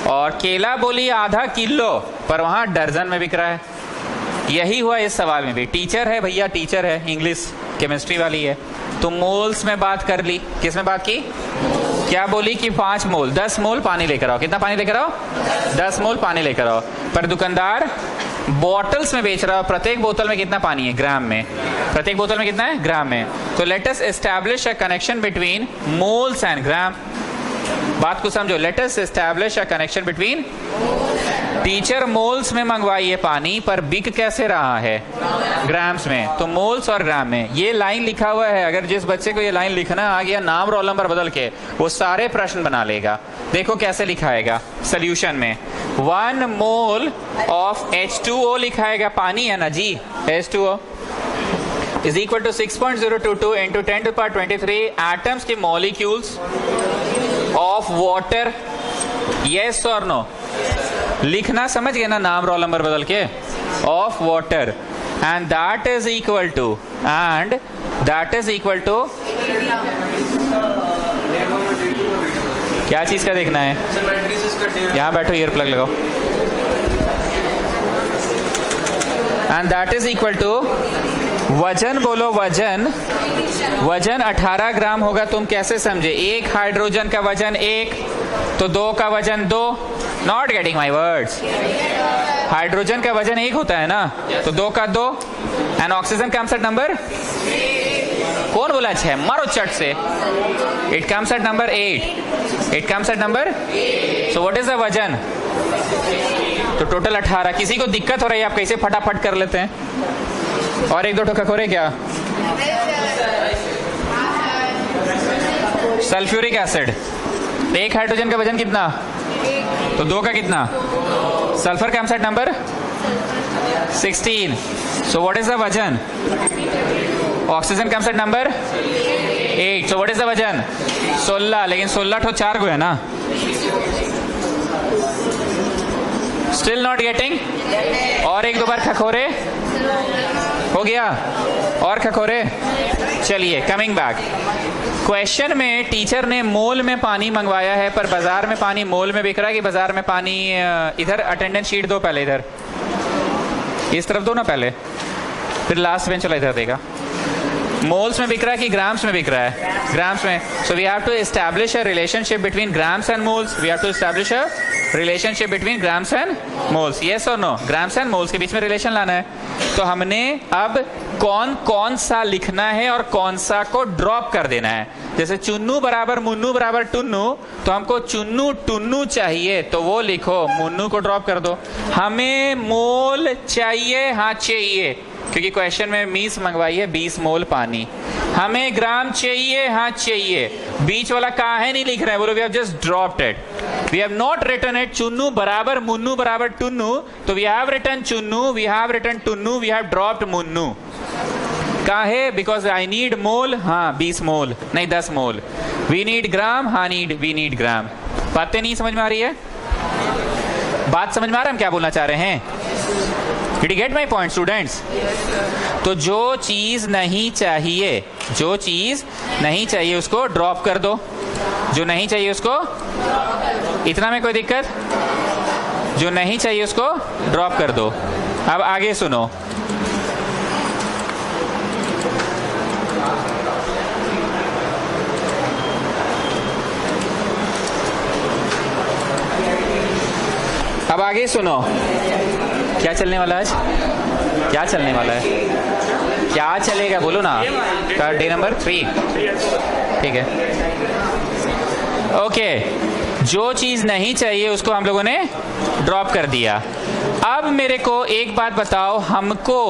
और केला बोली आधा किलो पर वहां दर्जन में बिक रहा है. यही हुआ इस सवाल में भी. टीचर है भैया, टीचर है, इंग्लिश केमिस्ट्री वाली है, तो मोल्स में बात कर ली. किस में बात की? क्या बोली कि 5 मोल 10 मोल पानी लेकर आओ. कितना पानी लेकर आओ? 10 मोल पानी लेकर आओ. पर दुकानदार बॉटल्स में बेच रहा है. प्रत्येक बोतल में कितना पानी है? ग्राम में. प्रत्येक बोतल में कितना है? ग्राम में. तो let us establish a connection between moles and gram. बात को समझो. Let us establish a connection between. Teacher moles में मंगवाई है पानी, पर बिक कैसे रहा है? ग्राम्स में. तो मोल्स और ग्राम में. ये लाइन लिखा हुआ है. अगर जिस बच्चे को ये लाइन लिखना आ गया, नाम रोल नंबर बदल के, वो सारे प्रश्न बना लेगा. देखो कैसे लिखाएगा सोल्यूशन में. 1 मोल ऑफ H2O लिखाएगा. पानी है ना जी, H2O is equal to 6.022 into 10 to the power 23 atoms के molecules of water. yes or no? लिखना समझ गए ना, नाम रोल नंबर बदल के. Of water. And that is equal to क्या चीज का देखना है? यहां बैठो, ईयर प्लग लगाओ. And that is equal to वजन. बोलो वजन. वजन 18 ग्राम होगा. तुम कैसे समझे? 1 हाइड्रोजन का वजन 1, तो 2 का वजन 2. Not getting my words. Hydrogen का वजन 1 होता है ना, तो 2 का 2. And oxygen comes at number. कौन बोला 6? मारो चट से. It comes at number 8. It comes at number. So what is the वजन? तो टोटल 18. किसी को दिक्कत हो रही है? आप कैसे फटाफट कर लेते हैं? और 1-2 ठोका खोरे क्या? सल्फ्यूरिक एसिड, एक हाइड्रोजन का वजन कितना? तो 2 का कितना? Sulphur campsite number 16. So what is the वजन? Oxygen campsite number 8. So what is the वजन? 16. लेकिन 16 ठो 4 को है ना. Still not getting. और एक दो बार खखोरे. हो गया. और खखोरे. चलिए कमिंग बैक. क्वेश्चन में टीचर ने मोल में पानी मंगवाया है, पर बाजार में पानी मोल में बिक रहा है कि बाजार में पानी. इधर अटेंडेंस शीट दो पहले, इधर इस तरफ दो ना पहले, फिर लास्ट बेंच वाला इधर देगा. मोल्स में बिक रहा है कि ग्राम्स में बिक रहा है? ग्राम्स में. So we have to establish a relationship between grams and moles. We have to establish a relationship between grams and moles. Yes और नो? ग्राम्स एंड मोल्स के बीच में रिलेशन लाना है. तो हमने अब कौन कौन सा लिखना है और कौन सा को ड्रॉप कर देना है. जैसे चुन्नू बराबर मुन्नू बराबर टुन्नू, तो हमको चुन्नू टुन्नू चाहिए तो वो लिखो, मुन्नू को ड्रॉप कर दो. हमें मोल चाहिए, हाँ चाहिए, क्योंकि क्वेश्चन में मीस मंगवाई है 20 मोल पानी. हमें ग्राम चाहिए, हाँ चाहिए. बीच वाला काहे नहीं लिख रहे हैं? बोलो we have just dropped it. We have not written it. Chunnu बराबर मुन्नू बराबर टुन्नू, तो we have written Chunnu, we have written Tunnu, we have dropped Munnu. काहे? बिकॉज आई नीड मोल, हाँ 20 मोल नहीं 10 मोल. वी नीड ग्राम, हाँ वी नीड ग्राम. बातें नहीं समझ में आ रही है? बात समझ में आ रहा है हम क्या बोलना चाह रहे हैं? Did you get my point, students? तो जो चीज नहीं चाहिए, जो चीज नहीं चाहिए उसको ड्रॉप कर दो. जो नहीं चाहिए उसको, इतना में कोई दिक्कत? जो नहीं चाहिए उसको ड्रॉप कर दो. अब आगे सुनो. अब आगे सुनो. क्या चलने वाला है आज? क्या चलने वाला है? क्या चलेगा बोलो ना. Day number 3. ठीक है. ओके. जो चीज नहीं चाहिए उसको हम लोगों ने ड्रॉप कर दिया. अब मेरे को एक बात बताओ, हमको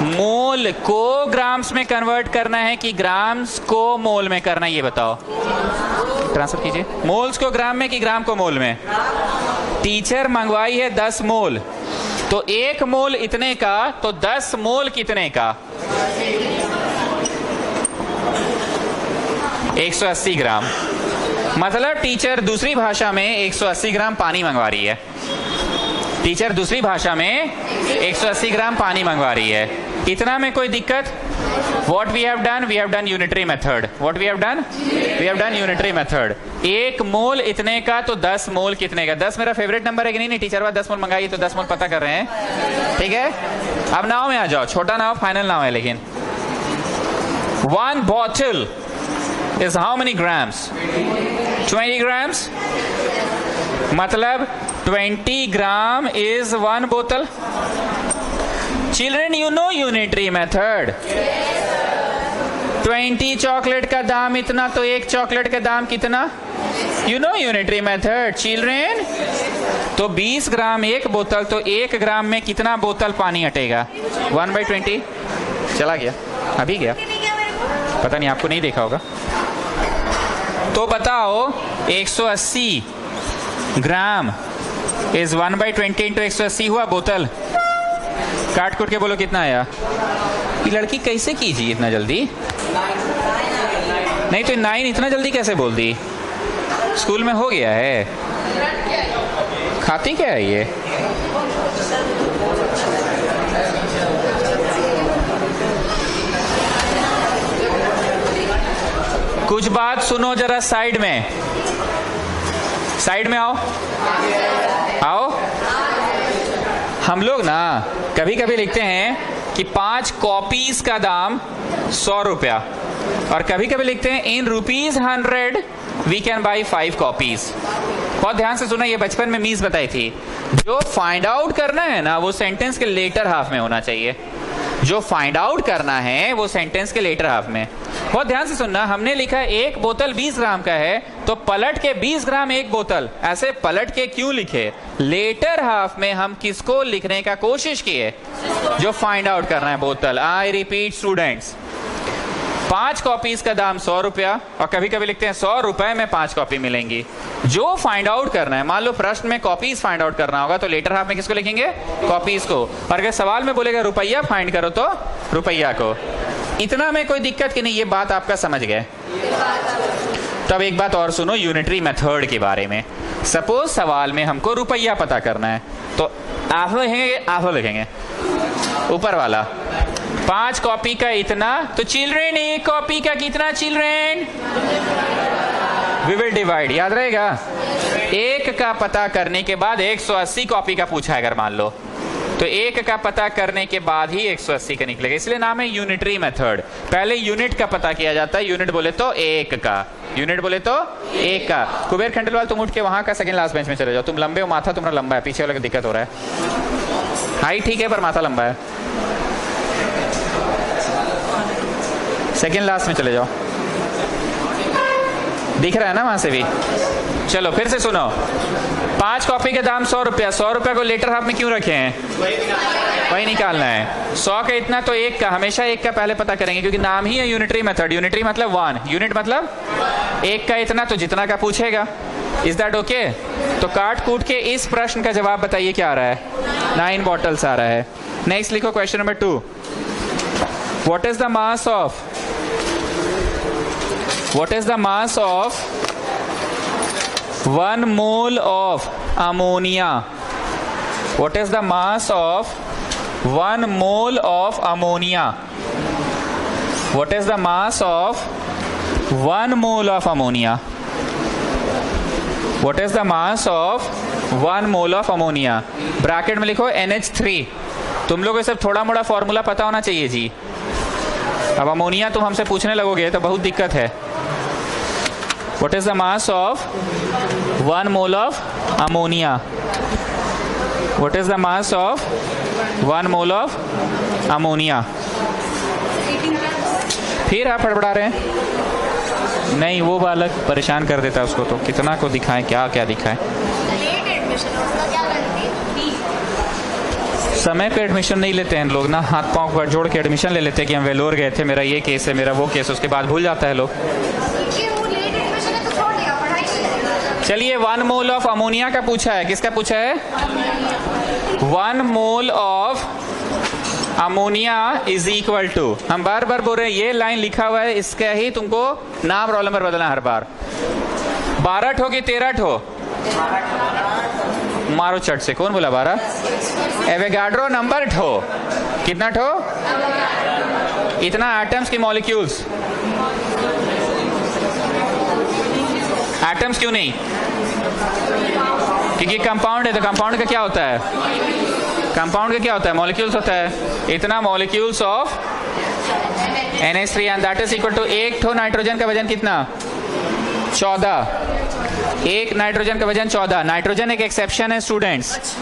मोल को ग्राम्स में कन्वर्ट करना है कि ग्राम्स को मोल में करना है? ये बताओ. ट्रांसफर कीजिए. मोल्स को ग्राम में कि ग्राम को मोल में? टीचर मंगवाई है 10 मोल, तो 1 मोल इतने का, तो 10 मोल कितने का? 180 ग्राम. मतलब टीचर दूसरी भाषा में 180 ग्राम पानी मंगवा रही है. टीचर दूसरी भाषा में 180 ग्राम पानी मंगवा रही है. इतना में कोई दिक्कत? What we have done? We have done unitary method. What we have done? We have done unitary method. 1 मोल इतने का, तो 10 मोल कितने का? 10 मेरा फेवरेट नंबर है कि नहीं? टीचर बात 10 मोल मंगाई तो 10 मोल पता कर रहे हैं. ठीक है. अब नाव में आ जाओ. छोटा नाव फाइनल नाव है, लेकिन 1 bottle is how many grams? 20 grams. मतलब 20 ग्राम is 1 bottle. Children, you know unitary method. 20 chocolate का दाम इतना, तो 1 चॉकलेट का दाम कितना? You know unitary method, children. तो 20 ग्राम 1 बोतल, तो 1 ग्राम में कितना बोतल पानी हटेगा? 1/20. चला गया? अभी गया? पता नहीं, आपको नहीं देखा होगा. तो बताओ 180 ग्राम इज 1/20 इंटू 180 हुआ बोतल. काट कुट के बोलो कितना आया? ये लड़की कैसे कीजिए इतना जल्दी? नहीं तो 9 इतना जल्दी कैसे बोल दी? स्कूल में हो गया है. खाती क्या है ये? कुछ बात सुनो जरा. साइड में, साइड में आओ. आओ. हम लोग ना कभी कभी लिखते हैं कि 5 कॉपीज का दाम 100 रुपया, और कभी कभी लिखते हैं इन ₹100 वी कैन बाई 5 कॉपीज. बहुत ध्यान से सुना, ये बचपन में मीस बताई थी. जो फाइंड आउट करना है ना, वो सेंटेंस के लेटर हाफ में होना चाहिए. जो फाइंड आउट करना है वो सेंटेंस के लेटर हाफ में. बहुत ध्यान से सुनना. हमने लिखा 1 बोतल 20 ग्राम का है, तो पलट के 20 ग्राम 1 बोतल, ऐसे पलट के क्यों लिखे? लेटर हाफ में हम किसको लिखने का कोशिश किए? जो फाइंड आउट करना है बोतल. आई रिपीट स्टूडेंट्स, 5 कॉपीज का दाम 100 रुपया, और कभी कभी लिखते हैं 100 रुपए में 5 कॉपी मिलेंगी। जो फाइंड आउट करना है, मान लो प्रश्न में कॉपीज फाइंड आउट करना होगा तो लेटर हाफ में किसको लिखेंगे? कॉपीज को। और अगर सवाल में बोलेगा रुपया फाइंड करो तो रुपया को। इतना में कोई दिक्कत की नहीं, ये बात आपका समझ गए। तब एक बात और सुनो यूनिटरी मेथड के बारे में। सपोज सवाल में हमको रुपया पता करना है, तो आफो लिखेंगे, आफो लिखेंगे ऊपर वाला 5 कॉपी का इतना, तो चिल्ड्रेन 1 कॉपी का कितना चिल्ड्रेन? वी विल डिवाइड, याद रहेगा। 1 का पता करने के बाद 180 कॉपी का पूछा है अगर मान लो, तो 1 का पता करने के बाद ही 180 का निकलेगा, इसलिए नाम है यूनिटरी मेथड। पहले यूनिट का पता किया जाता है, यूनिट बोले तो 1 का, यूनिट बोले तो 1 का। कुबेर खंडेलवाल तुम उठ के वहां का सेकंड लास्ट बेंच में चले जाओ, तुम लंबे हो, माथा तुम्हारा लंबा है, पीछे वाले को दिक्कत हो रहा है। हाइट ठीक है पर माथा लंबा है, सेकंड लास्ट में चले जाओ, दिख रहा है ना वहां से भी। चलो फिर से सुनो, 5 कॉपी के दाम 100 रुपया, 100 रुपया को लेटर हाफ में क्यों रखे हैं? वही निकालना है। 100 का इतना तो 1 का, हमेशा 1 का पहले पता करेंगे क्योंकि नाम ही है यूनिटरी मेथड। यूनिटरी मतलब 1, यूनिट मतलब 1 का इतना, तो जितना का पूछेगा। Is that okay? तो काट कूट के इस प्रश्न का जवाब बताइए क्या आ रहा है? 9 बॉटल्स आ रहा है। नेक्स्ट लिखो question number 2। What is the mass of, what is the mass of 1 mole of ammonia? What is the mass of 1 mole of ammonia? What is the mass of 1 mole of ammonia? What is the mass of 1 mole of ammonia? Bracket में लिखो NH3। तुम लोगों को सब थोड़ा मोड़ा formula पता होना चाहिए जी। अब अमोनिया तुम हमसे पूछने लगोगे तो बहुत दिक्कत है। What is the mass of 1 mole of ammonia? What is the mass of 1 mole of ammonia? फिर आप हड़बड़ा रहे हैं? नहीं, वो बालक परेशान कर देता है उसको, तो कितना को दिखाएं, क्या क्या दिखाएं। समय पे एडमिशन नहीं लेते हैं लोग ना, हाथ पांव पर जोड़ के एडमिशन ले लेते हैं कि हम वेलोर गए थे, मेरा ये केस है, मेरा वो केस, उसके बाद भूल जाता है लोग। चलिए 1 मोल ऑफ अमोनिया का पूछा है, किसका पूछा है? 1 mole of ammonia is equal to, हम बार बार बोल रहे हैं ये लाइन लिखा हुआ है, इसका ही तुमको नाम रोल नंबर बदलना हर बार। 12 ठो कि 13 ठो? मारो चट से, कौन बोला 12? एवोगाड्रो नंबर ठो, कितना ठो? इतना एटम्स की मॉलिक्यूल्स, एटम्स क्यों नहीं? क्योंकि कंपाउंड है, तो कंपाउंड का क्या होता है? कंपाउंड का क्या होता है? मॉलिक्यूल्स होता है। इतना molecules of NH3 and that is equal to, एक ठो नाइट्रोजन का वजन कितना? 14। एक नाइट्रोजन का वजन 14। नाइट्रोजन एक एक्सेप्शन है स्टूडेंट्स।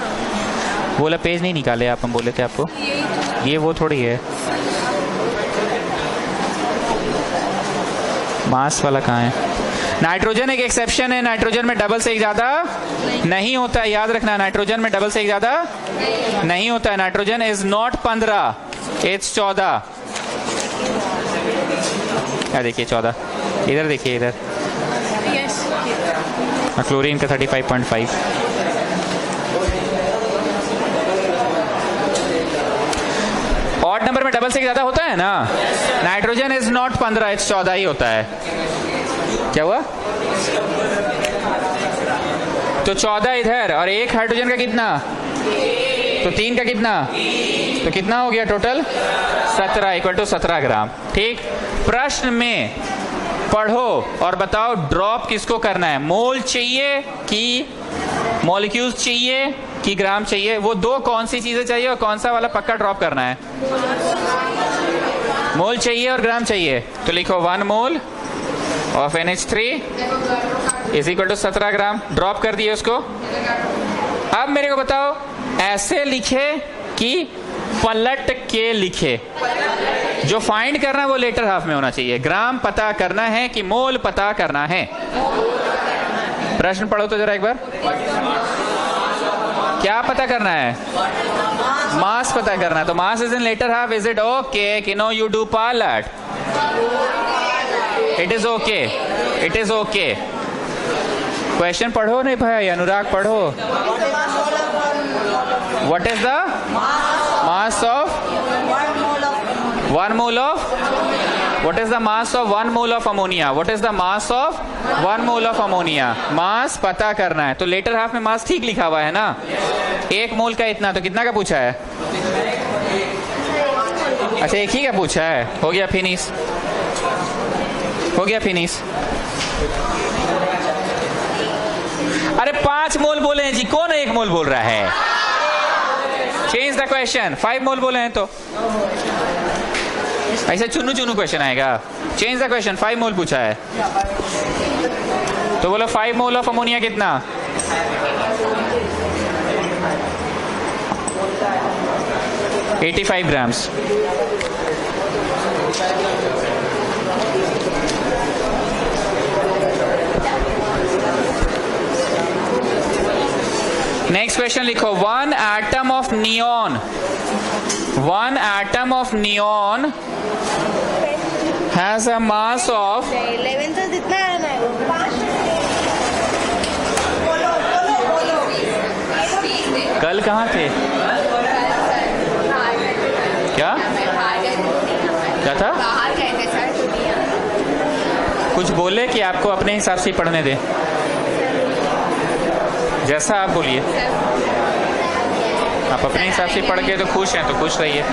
बोला पेज नहीं निकाले आप, हम बोले थे आपको, ये वो थोड़ी है। मास वाला कहाँ है? नाइट्रोजन एक एक्सेप्शन है, नाइट्रोजन में डबल से एक ज्यादा नहीं होता है, याद रखना। नाइट्रोजन में डबल से एक ज्यादा नहीं होता है। Nitrogen is not 15, it's 14। क्या देखिए 14, इधर देखिए, इधर क्लोरीन का 35.5। ऑड नंबर में डबल से ज्यादा होता है ना। नाइट्रोजन इज नॉट 15, इट्स 14 ही होता है। क्या हुआ? तो 14 इधर, और एक हाइड्रोजन का कितना? तो 3 का कितना? तो कितना हो गया टोटल? 17 इक्वल टू 17 ग्राम। ठीक, प्रश्न में पढ़ो और बताओ ड्रॉप किसको करना है? मोल चाहिए कि मॉलिक्यूल्स चाहिए कि ग्राम चाहिए? वो दो कौन सी चीजें चाहिए और कौन सा वाला पक्का ड्रॉप करना है? मोल चाहिए और ग्राम चाहिए। तो लिखो 1 mole of NH3 is equal to 17 gram. Drop कर दिए उसको। अब मेरे को बताओ ऐसे लिखे कि पलट के लिखे? जो फाइंड करना है वो लेटर हाफ में होना चाहिए। ग्राम पता करना है कि मोल पता करना है? प्रश्न पढ़ो तो जरा एक बार। क्या पता करना है? मास पता करना है। तो mass is in letter half, is it okay कि no you do pilot? It is okay, it is okay. Question पढ़ो नहीं भाई, अनुराग पढ़ो। What is the mass of 1 mole of, what is the mass of 1 mole of ammonia? What is the mass of 1 mole of ammonia? मास पता करना है, तो letter half में मास ठीक लिखा हुआ है ना, 1 मोल का इतना, तो कितना का पूछा है? अच्छा एक ही का पूछा है, हो गया फिनिश, हो गया फिनिश। अरे 5 मोल बोले हैं जी, कौन 1 मोल बोल रहा है? चेंज द क्वेश्चन, 5 मोल बोले हैं तो ऐसे चुनू चुनू क्वेश्चन आएगा। चेंज द क्वेश्चन, 5 मोल पूछा है तो बोलो 5 मोल ऑफ अमोनिया कितना? $85 grams। नेक्स्ट क्वेश्चन लिखो, 1 atom of neon, 1 atom of neon has a mass of 11 तो जितना है ना कल कहाँ थे? क्या क्या था? कुछ बोले कि आपको अपने हिसाब से पढ़ने दे, जैसा आप बोलिए। आप अपने हिसाब से पढ़ के तो खुश हैं तो खुश रहिए।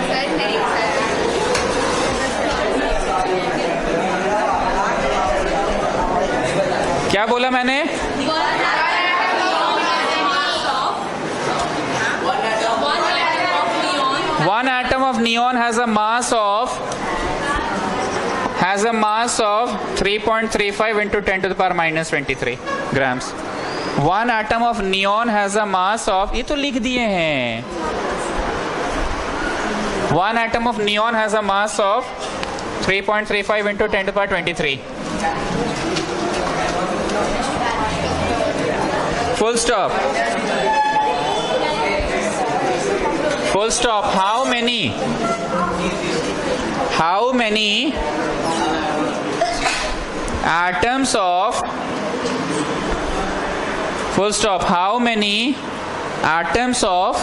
क्या बोला मैंने? 1 atom of neon has a mass of 3.35 into 10 to the power minus 23 grams। 1 atom of neon has a mass of, ये तो लिख दिए हैं, 1 atom of neon has a mass of 3.35 into 10 to the power 23। Full stop, full stop। How many atoms of, full stop, how many atoms of,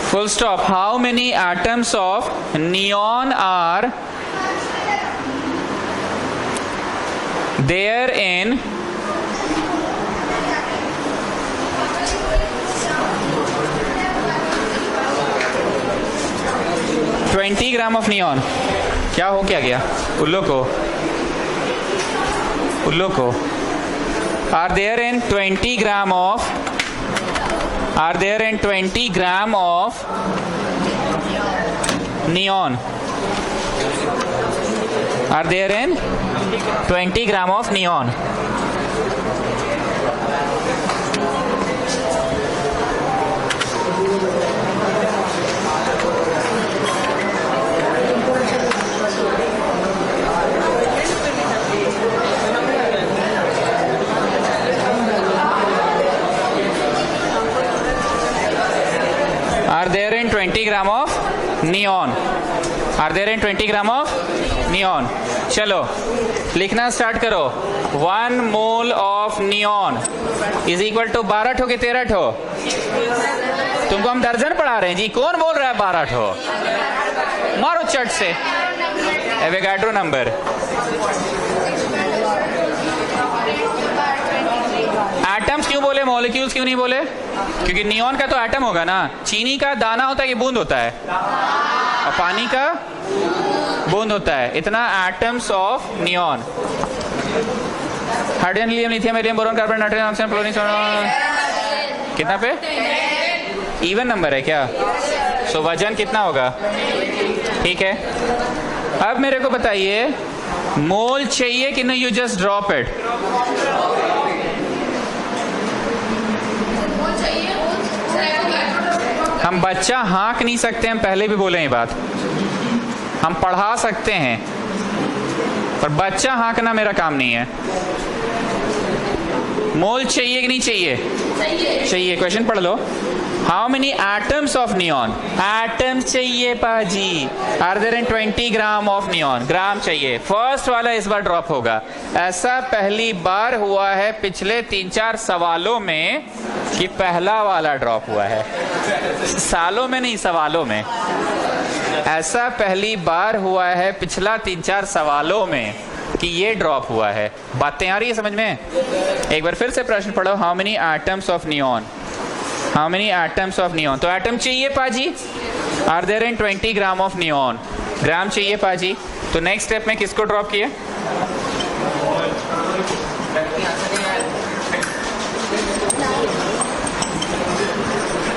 full stop, how many atoms of neon are there in 20 gram of neon? क्या हो क्या गया उल्लू को? Are there in 20 gram of, are there in 20 gram of neon? Are there in 20 gram of neon? Are there in 20 gram of neon? Are there in 20 gram of neon? चलो लिखना start करो। 1 mole of neon is equal to 12 ठो कि 13 ठो? तुमको हम दर्जन पढ़ा रहे हैं जी, कौन बोल रहा है 12 ठो? मारो चट से एवोगाड्रो नंबर। एटम्स क्यों बोले, मॉलिक्यूल्स क्यों नहीं बोले? क्योंकि नियॉन का तो एटम होगा ना। चीनी का दाना होता है कि बूंद होता है, और पानी का बूंद होता है। इतना atoms of neon. Hydrogen, helium, lithium, barium, boron, carbon, nitrogen, oxygen, fluorine, कितना पे? इवन नंबर है क्या? सो वजन कितना होगा? ठीक है, अब मेरे को बताइए मोल चाहिए कि नहीं? You just drop it. हम बच्चा हाँक नहीं सकते, हम पहले भी बोले ये बात। हम पढ़ा सकते हैं पर बच्चा हाँकना मेरा काम नहीं है। मोल चाहिए कि नहीं चाहिए? चाहिए। क्वेश्चन पढ़ लो। How many atoms of neon? Atoms चाहिए पाजी। Are there in 20 gram of neon? Gram चाहिए। फर्स्ट वाला इस बार ड्रॉप होगा। ऐसा पहली बार हुआ है पिछले 3-4 सवालों में कि पहला वाला ड्रॉप हुआ है। सालों में नहीं, सवालों में। ऐसा पहली बार हुआ है पिछला 3-4 सवालों में कि ये ड्रॉप हुआ है। बातें आ रही है समझ में? एक बार फिर से प्रश्न पढ़ो। How many atoms of neon? How many atoms of neon? तो एटम चाहिए पाजी। Are there in 20 gram of neon? Gram चाहिए पाजी। तो नेक्स्ट स्टेप में किसको ड्रॉप किया?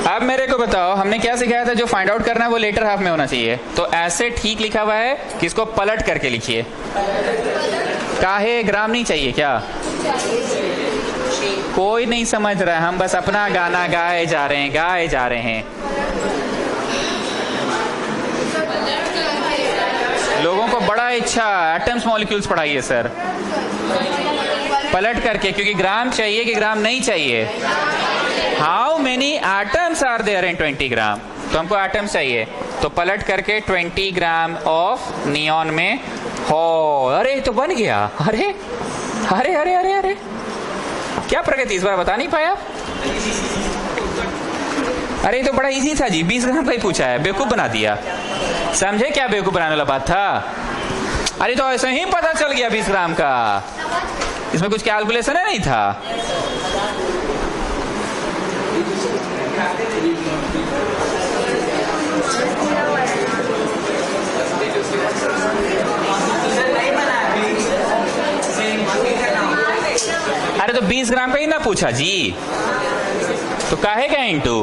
अब मेरे को बताओ, हमने क्या सिखाया था? जो फाइंड आउट करना है वो लेटर हाफ में होना चाहिए। तो ऐसे ठीक लिखा हुआ है कि इसको पलट करके लिखिए। काहे? ग्राम नहीं चाहिए क्या? कोई नहीं समझ रहा है, हम बस अपना गाना गाए जा रहे हैं, गाए जा रहे हैं। लोगों को बड़ा इच्छा एटम्स मॉलिक्यूल्स पढ़ाइए सर, पलट करके, क्योंकि ग्राम चाहिए कि ग्राम नहीं चाहिए। How many atoms are there in 20 gram? तो हमको एटम्स चाहिए, तो पलट करके 20 ग्राम ऑफ नियॉन में हो। अरे तो बन गया। अरे अरे अरे अरे अरे क्या प्रगति, इस बार बता नहीं पाया? अरे तो बड़ा इजी था जी, 20 ग्राम का ही पूछा है, बेवकूफ बना दिया। समझे क्या बेवकूफ बनाने वाला बात था? अरे तो ऐसे ही पता चल गया 20 ग्राम का, इसमें कुछ कैलकुलेशन है नहीं था। अरे तो 20 ग्राम का ही ना पूछा जी, तो काहे का इंटू?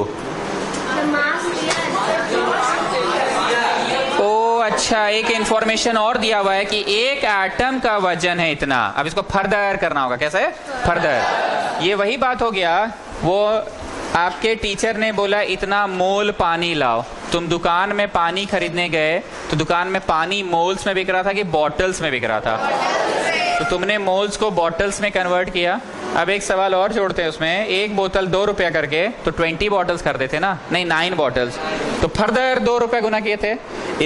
ओ अच्छा, एक इंफॉर्मेशन और दिया हुआ है कि एक एटम का वजन है इतना। अब इसको फर्दर करना होगा। कैसे फर्दर? ये वही बात हो गया, वो आपके टीचर ने बोला इतना मोल पानी लाओ। तुम दुकान में पानी खरीदने गए तो दुकान में पानी मोल्स में बिक रहा था कि बॉटल्स में बिक रहा था? तो तुमने मोल्स को बॉटल्स में कन्वर्ट किया। अब एक सवाल और जोड़ते हैं उसमें, एक बोतल 2 रुपया करके तो 20 बॉटल्स कर देते ना, नहीं 9 बॉटल्स, तो फर्दर 2 रुपया गुना किए थे।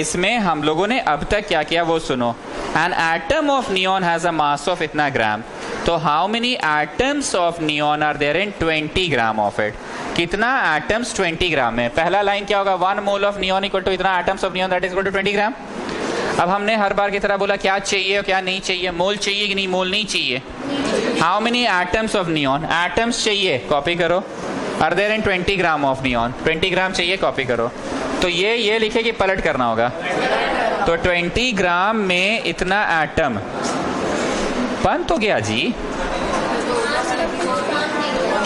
इसमें हम लोगों ने अब तक क्या किया वो सुनो। An atom of neon has a mass of इतना ग्राम। तो how many atoms of neon are there in 20 gram of it? कितना एटम्स 20 ग्राम में? पहला लाइन क्या होगा? 1 mole of neon equal to इतना atoms of neon that is equal to 20 gram. अब हमने हर बार की तरह बोला क्या चाहिए और क्या नहीं चाहिए, मोल चाहिए कि नहीं, मोल नहीं चाहिए। How many atoms of neon? Atoms चाहिए, कॉपी करो। Are there in 20 gram of neon? 20 gram चाहिए, कॉपी करो। तो ये लिखे कि पलट करना होगा। तो 20 ग्राम में इतना एटम बन तो गया जी।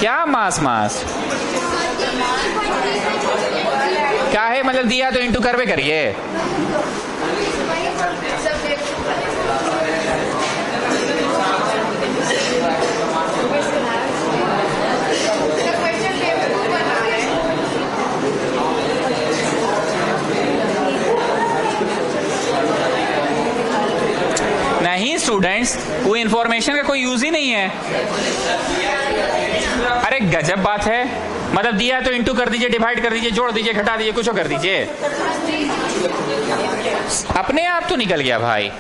क्या मास? मास क्या है? मतलब दिया तो इंटू करवे करिए। नहीं स्टूडेंट्स, वो इंफॉर्मेशन का कोई यूज ही नहीं है। अरे गजब बात है, मतलब दिया तो इंटू कर दीजिए, डिवाइड कर दीजिए, जोड़ दीजिए, घटा दीजिए, कुछ कर दीजिए, अपने आप तो निकल गया भाई।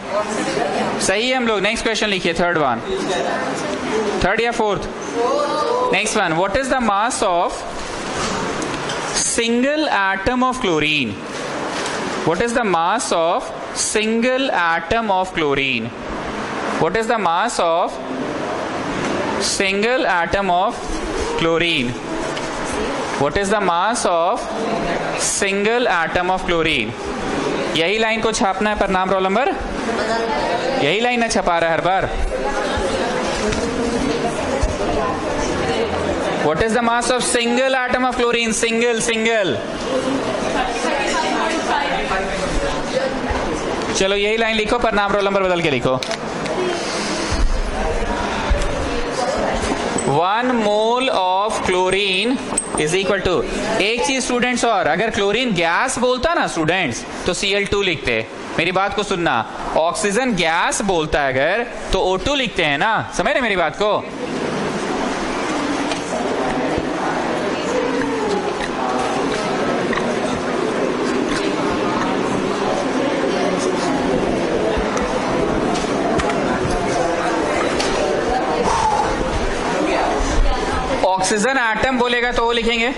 सही है हम लोग। नेक्स्ट क्वेश्चन लिखिए, थर्ड वन, थर्ड या fourth? Next one, what is the mass of single atom of chlorine? What is the mass of single atom of chlorine? What is the mass of single atom of chlorine? What is the mass of single atom of chlorine? यही line को छापना है पर नाम roll number, यही line ना छपा रहा है हर बार। What is the mass of single atom of chlorine? Single. चलो यही लाइन लिखो पर नाम रोल नंबर बदल के लिखो। 1 mole of chlorine is equal to, एक चीज स्टूडेंट्स और, अगर क्लोरीन गैस बोलता ना स्टूडेंट्स तो Cl2 लिखते। मेरी बात को सुनना, ऑक्सीजन गैस बोलता है अगर तो O2 लिखते हैं ना, समझ रहे मेरी बात को? ऑक्सीजन एटम बोलेगा तो वो लिखेंगे,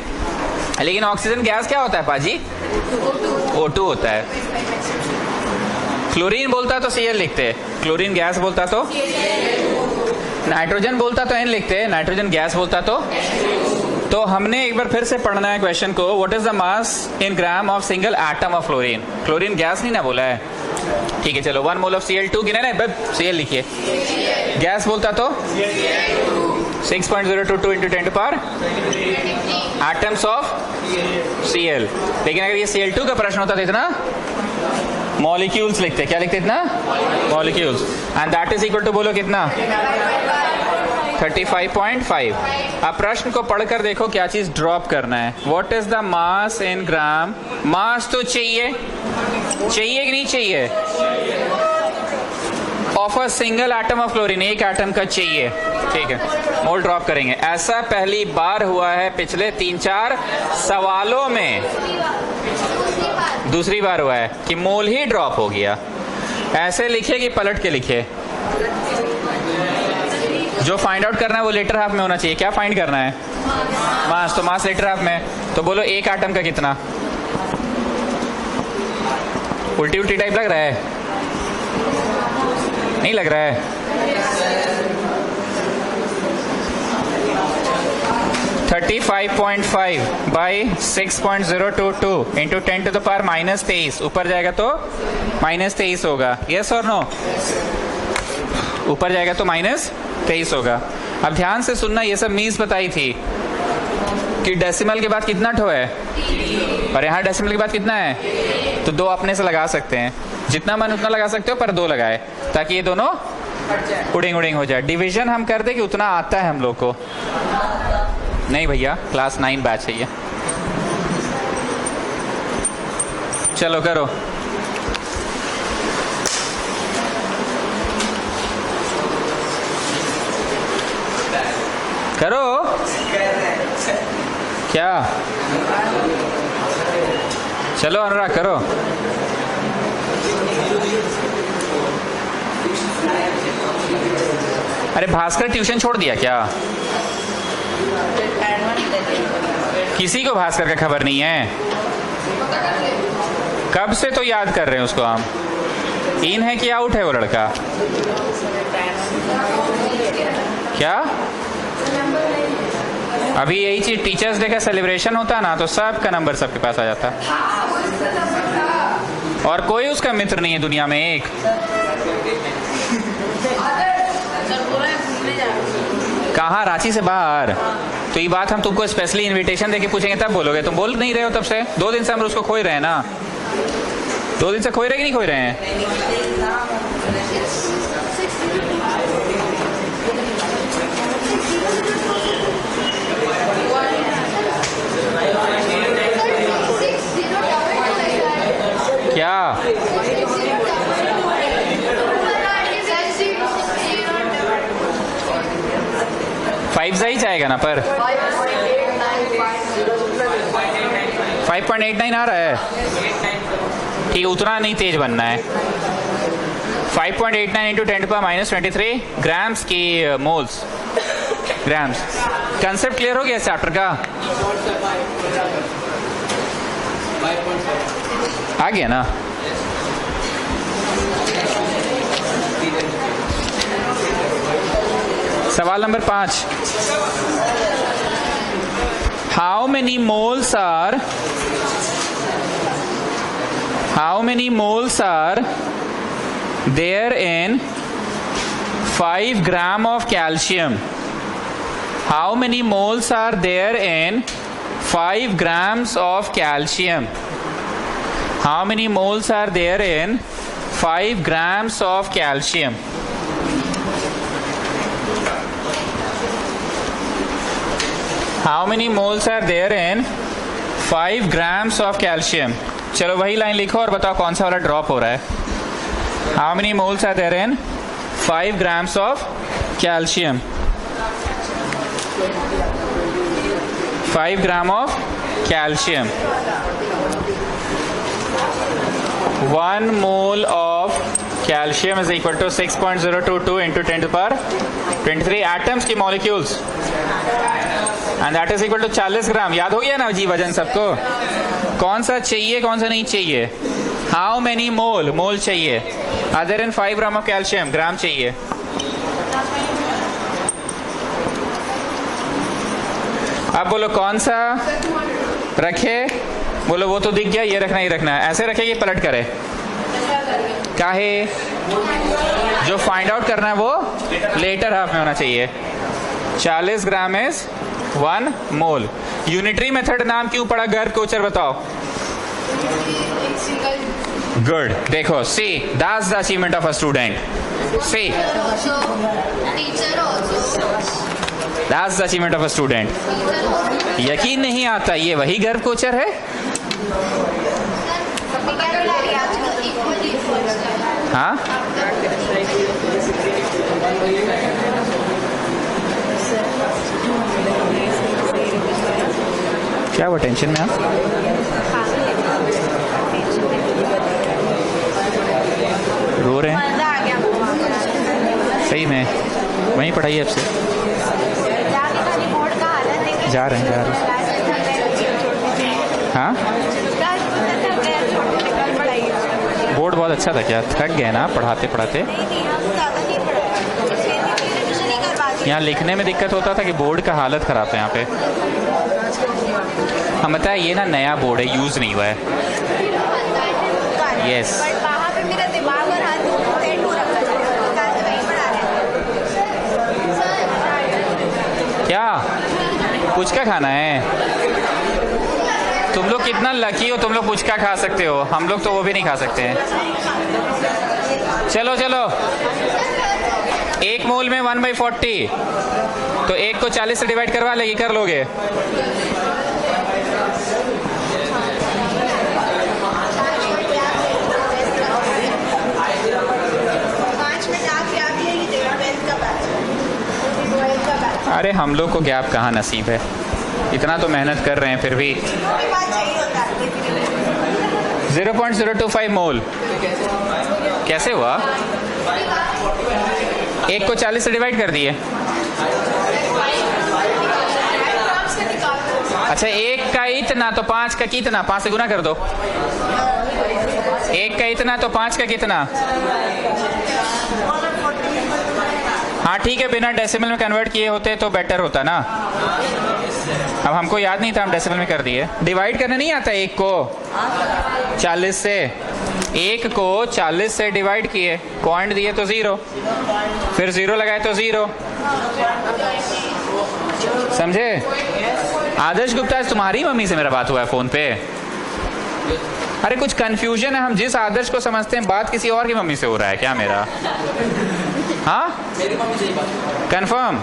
लेकिन ऑक्सीजन गैस क्या होता है पाजी? O2 होता है। क्लोरीन बोलता तो Cl लिखते, क्लोरीन गैस बोलता तो, नाइट्रोजन बोलता तो N लिखते, नाइट्रोजन गैस बोलता तो हमने एक बार फिर से पढ़ना है क्वेश्चन को। What is the mass in gram of single atom of chlorine? Chlorine gas नहीं ना बोला है, ठीक है चलो 1 मोल ऑफ Cl2 गिना ना, Cl लिखिए। गैस बोलता तो 6.022 into 10 to power atoms of Cl। लेकिन अगर ये Cl2 का प्रश्न होता तो इतना मॉलिक्यूल्स लिखते, क्या लिखते इतना? Molecules. And that is equal to बोलो कितना? 35.5। अब प्रश्न को पढ़कर देखो क्या चीज ड्रॉप करना है। व्हाट इज द मास इन ग्राम? मास तो चाहिए कि नहीं चाहिए? Of a single atom of chlorine, एक एटम का चाहिए, ठीक है। मोल ड्रॉप करेंगे। ऐसा पहली बार हुआ है पिछले 3-4 सवालों में, दूसरी बार हुआ है कि मोल ही ड्रॉप हो गया। ऐसे लिखे कि पलट के लिखे। जो फाइंड आउट करना है वो लेटर हाफ में होना चाहिए। क्या फाइंड करना है? मास। तो मास लेटर हाफ में, तो बोलो एक एटम का कितना? उल्टी उल्टी टाइप लग रहा है? नहीं लग रहा है? (35.5 by 6.022 into 10 to the power -23। ऊपर जाएगा तो -23 होगा। यस और नो? ऊपर जाएगा तो -23 होगा। अब ध्यान से सुनना, ये सब मीन्स बताई थी कि डेसिमल के बाद कितना ठो है, और यहाँ डेसिमल के बाद कितना है, तो 2 अपने से लगा सकते हैं, जितना मन उतना लगा सकते हो, पर 2 लगाए ताकि ये दोनों उड़िंग उड़िंग हो जाए। डिवीजन हम कर दे कि उतना आता है हम लोग को। नहीं भैया, क्लास 9 बैच है ये। चलो करो। करो क्या? चलो अनुराग करो। अरे भास्कर ट्यूशन छोड़ दिया क्या? किसी को भास्कर का खबर नहीं है? कब से तो याद कर रहे हैं उसको हम। इन है कि आउट है वो लड़का? क्या अभी यही चीज टीचर्स डे का सेलिब्रेशन होता ना तो सबका नंबर सबके पास आ जाता, और कोई उसका मित्र नहीं है दुनिया में एक। कहाँ? रांची से बाहर। तो ये बात हम तुमको स्पेशली इनविटेशन देके पूछेंगे तब बोलोगे। तुम बोल नहीं रहे हो तब से। 2 दिन से हम उसको खोई रहे हैं ना। 2 दिन से खोई रहे कि नहीं खोई रहे हैं? क्या 5 ही जाएगा ना, पर 5.89 आ रहा है। ठीक, उतना नहीं तेज बनना है। 5.89 into 10 to the power -23 grams की मोल्स, ग्राम्स। कंसेप्ट क्लियर हो गया इस चैप्टर का? आ गया ना? सवाल number 5। How many moles are there in 5 gram of calcium? How many moles are there in 5 grams of calcium? How many moles are there in 5 grams of calcium? How many moles are there in 5 grams of calcium? चलो वही line लिखो और बताओ कौन सा वाला drop हो रहा है। How many moles are there in 5 grams of calcium? 5 gram of calcium. 1 mole of calcium is equal to 6.022 into 10 to the power 23 atoms की molecules and that is equal to 40 gram. याद हो गया ना जी वजन सबको? कौन सा चाहिए कौन सा नहीं चाहिए? How many mole? मोल चाहिए। Are there in 5 gram of calcium, gram चाहिए। अब बोलो कौन सा रखे? बोलो वो तो दिख गया, ये रखना ही रखना है। ऐसे रखे कि पलट करे? काहे? जो फाइंड आउट करना है वो लेटर हाफ में होना चाहिए। 40 gram is 1 mole. Unitary method नाम क्यों पड़ा? गर्भ कोचर बताओ। गुड। देखो see that's the achievement of a student. See that's the achievement of a student. यकीन नहीं आता ये वही गर्भ कोचर है? हाँ क्या वो टेंशन में आप? रो रहे हैं? सही में वहीं पढ़ाइए अब से। जा रहे हैं हाँ। बोर्ड बहुत अच्छा था क्या? थक गए ना पढ़ाते पढ़ाते? यहाँ लिखने में दिक्कत होता था कि बोर्ड का हालत खराब है यहाँ पे। हम बताए ये ना नया बोर्ड है, यूज नहीं हुआ है। यस क्या पुचका खाना है? तुम लोग कितना लकी हो, तुम लोग पुचका खा सकते हो, हम लोग तो वो भी नहीं खा सकते हैं। चलो चलो, 1 मोल में 1/40, तो 1 को 40 से डिवाइड करवा लेगी, कर लोगे? अरे हम लोग को गैप कहाँ नसीब है, इतना तो मेहनत कर रहे हैं फिर भी। 0.025 मोल कैसे हुआ? 1 को 40 से डिवाइड कर दिए। अच्छा 1 का इतना तो 5 का कितना? 5 से गुना कर दो। 1 का इतना तो 5 का कितना? हाँ ठीक है, बिना डेसिमल में कन्वर्ट किए होते तो बेटर होता ना। अब हमको याद नहीं था, हम डेसिमल में कर दिए। डिवाइड करना नहीं आता 1 को 40 से। 1 को 40 से डिवाइड किए, पॉइंट दिए तो 0, फिर 0 लगाए तो 0। समझे? आदर्श गुप्ता, तुम्हारी मम्मी से मेरा बात हुआ है फोन पे। अरे कुछ कंफ्यूजन है, हम जिस आदर्श को समझते हैं बात किसी और की मम्मी से हो रहा है क्या मेरा? हाँ कंफर्म?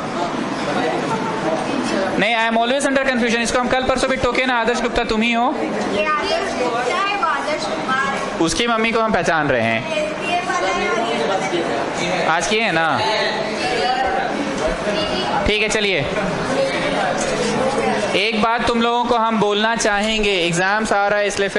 नहीं, I am always under confusion. इसको हम कल परसों भी टोके ना, आदर्श गुप्ता तुम ही हो। उसकी मम्मी को हम पहचान रहे हैं, आज की है ना? ठीक है चलिए, एक बात तुम लोगों को हम बोलना चाहेंगे, एग्जाम्स आ रहा है इसलिए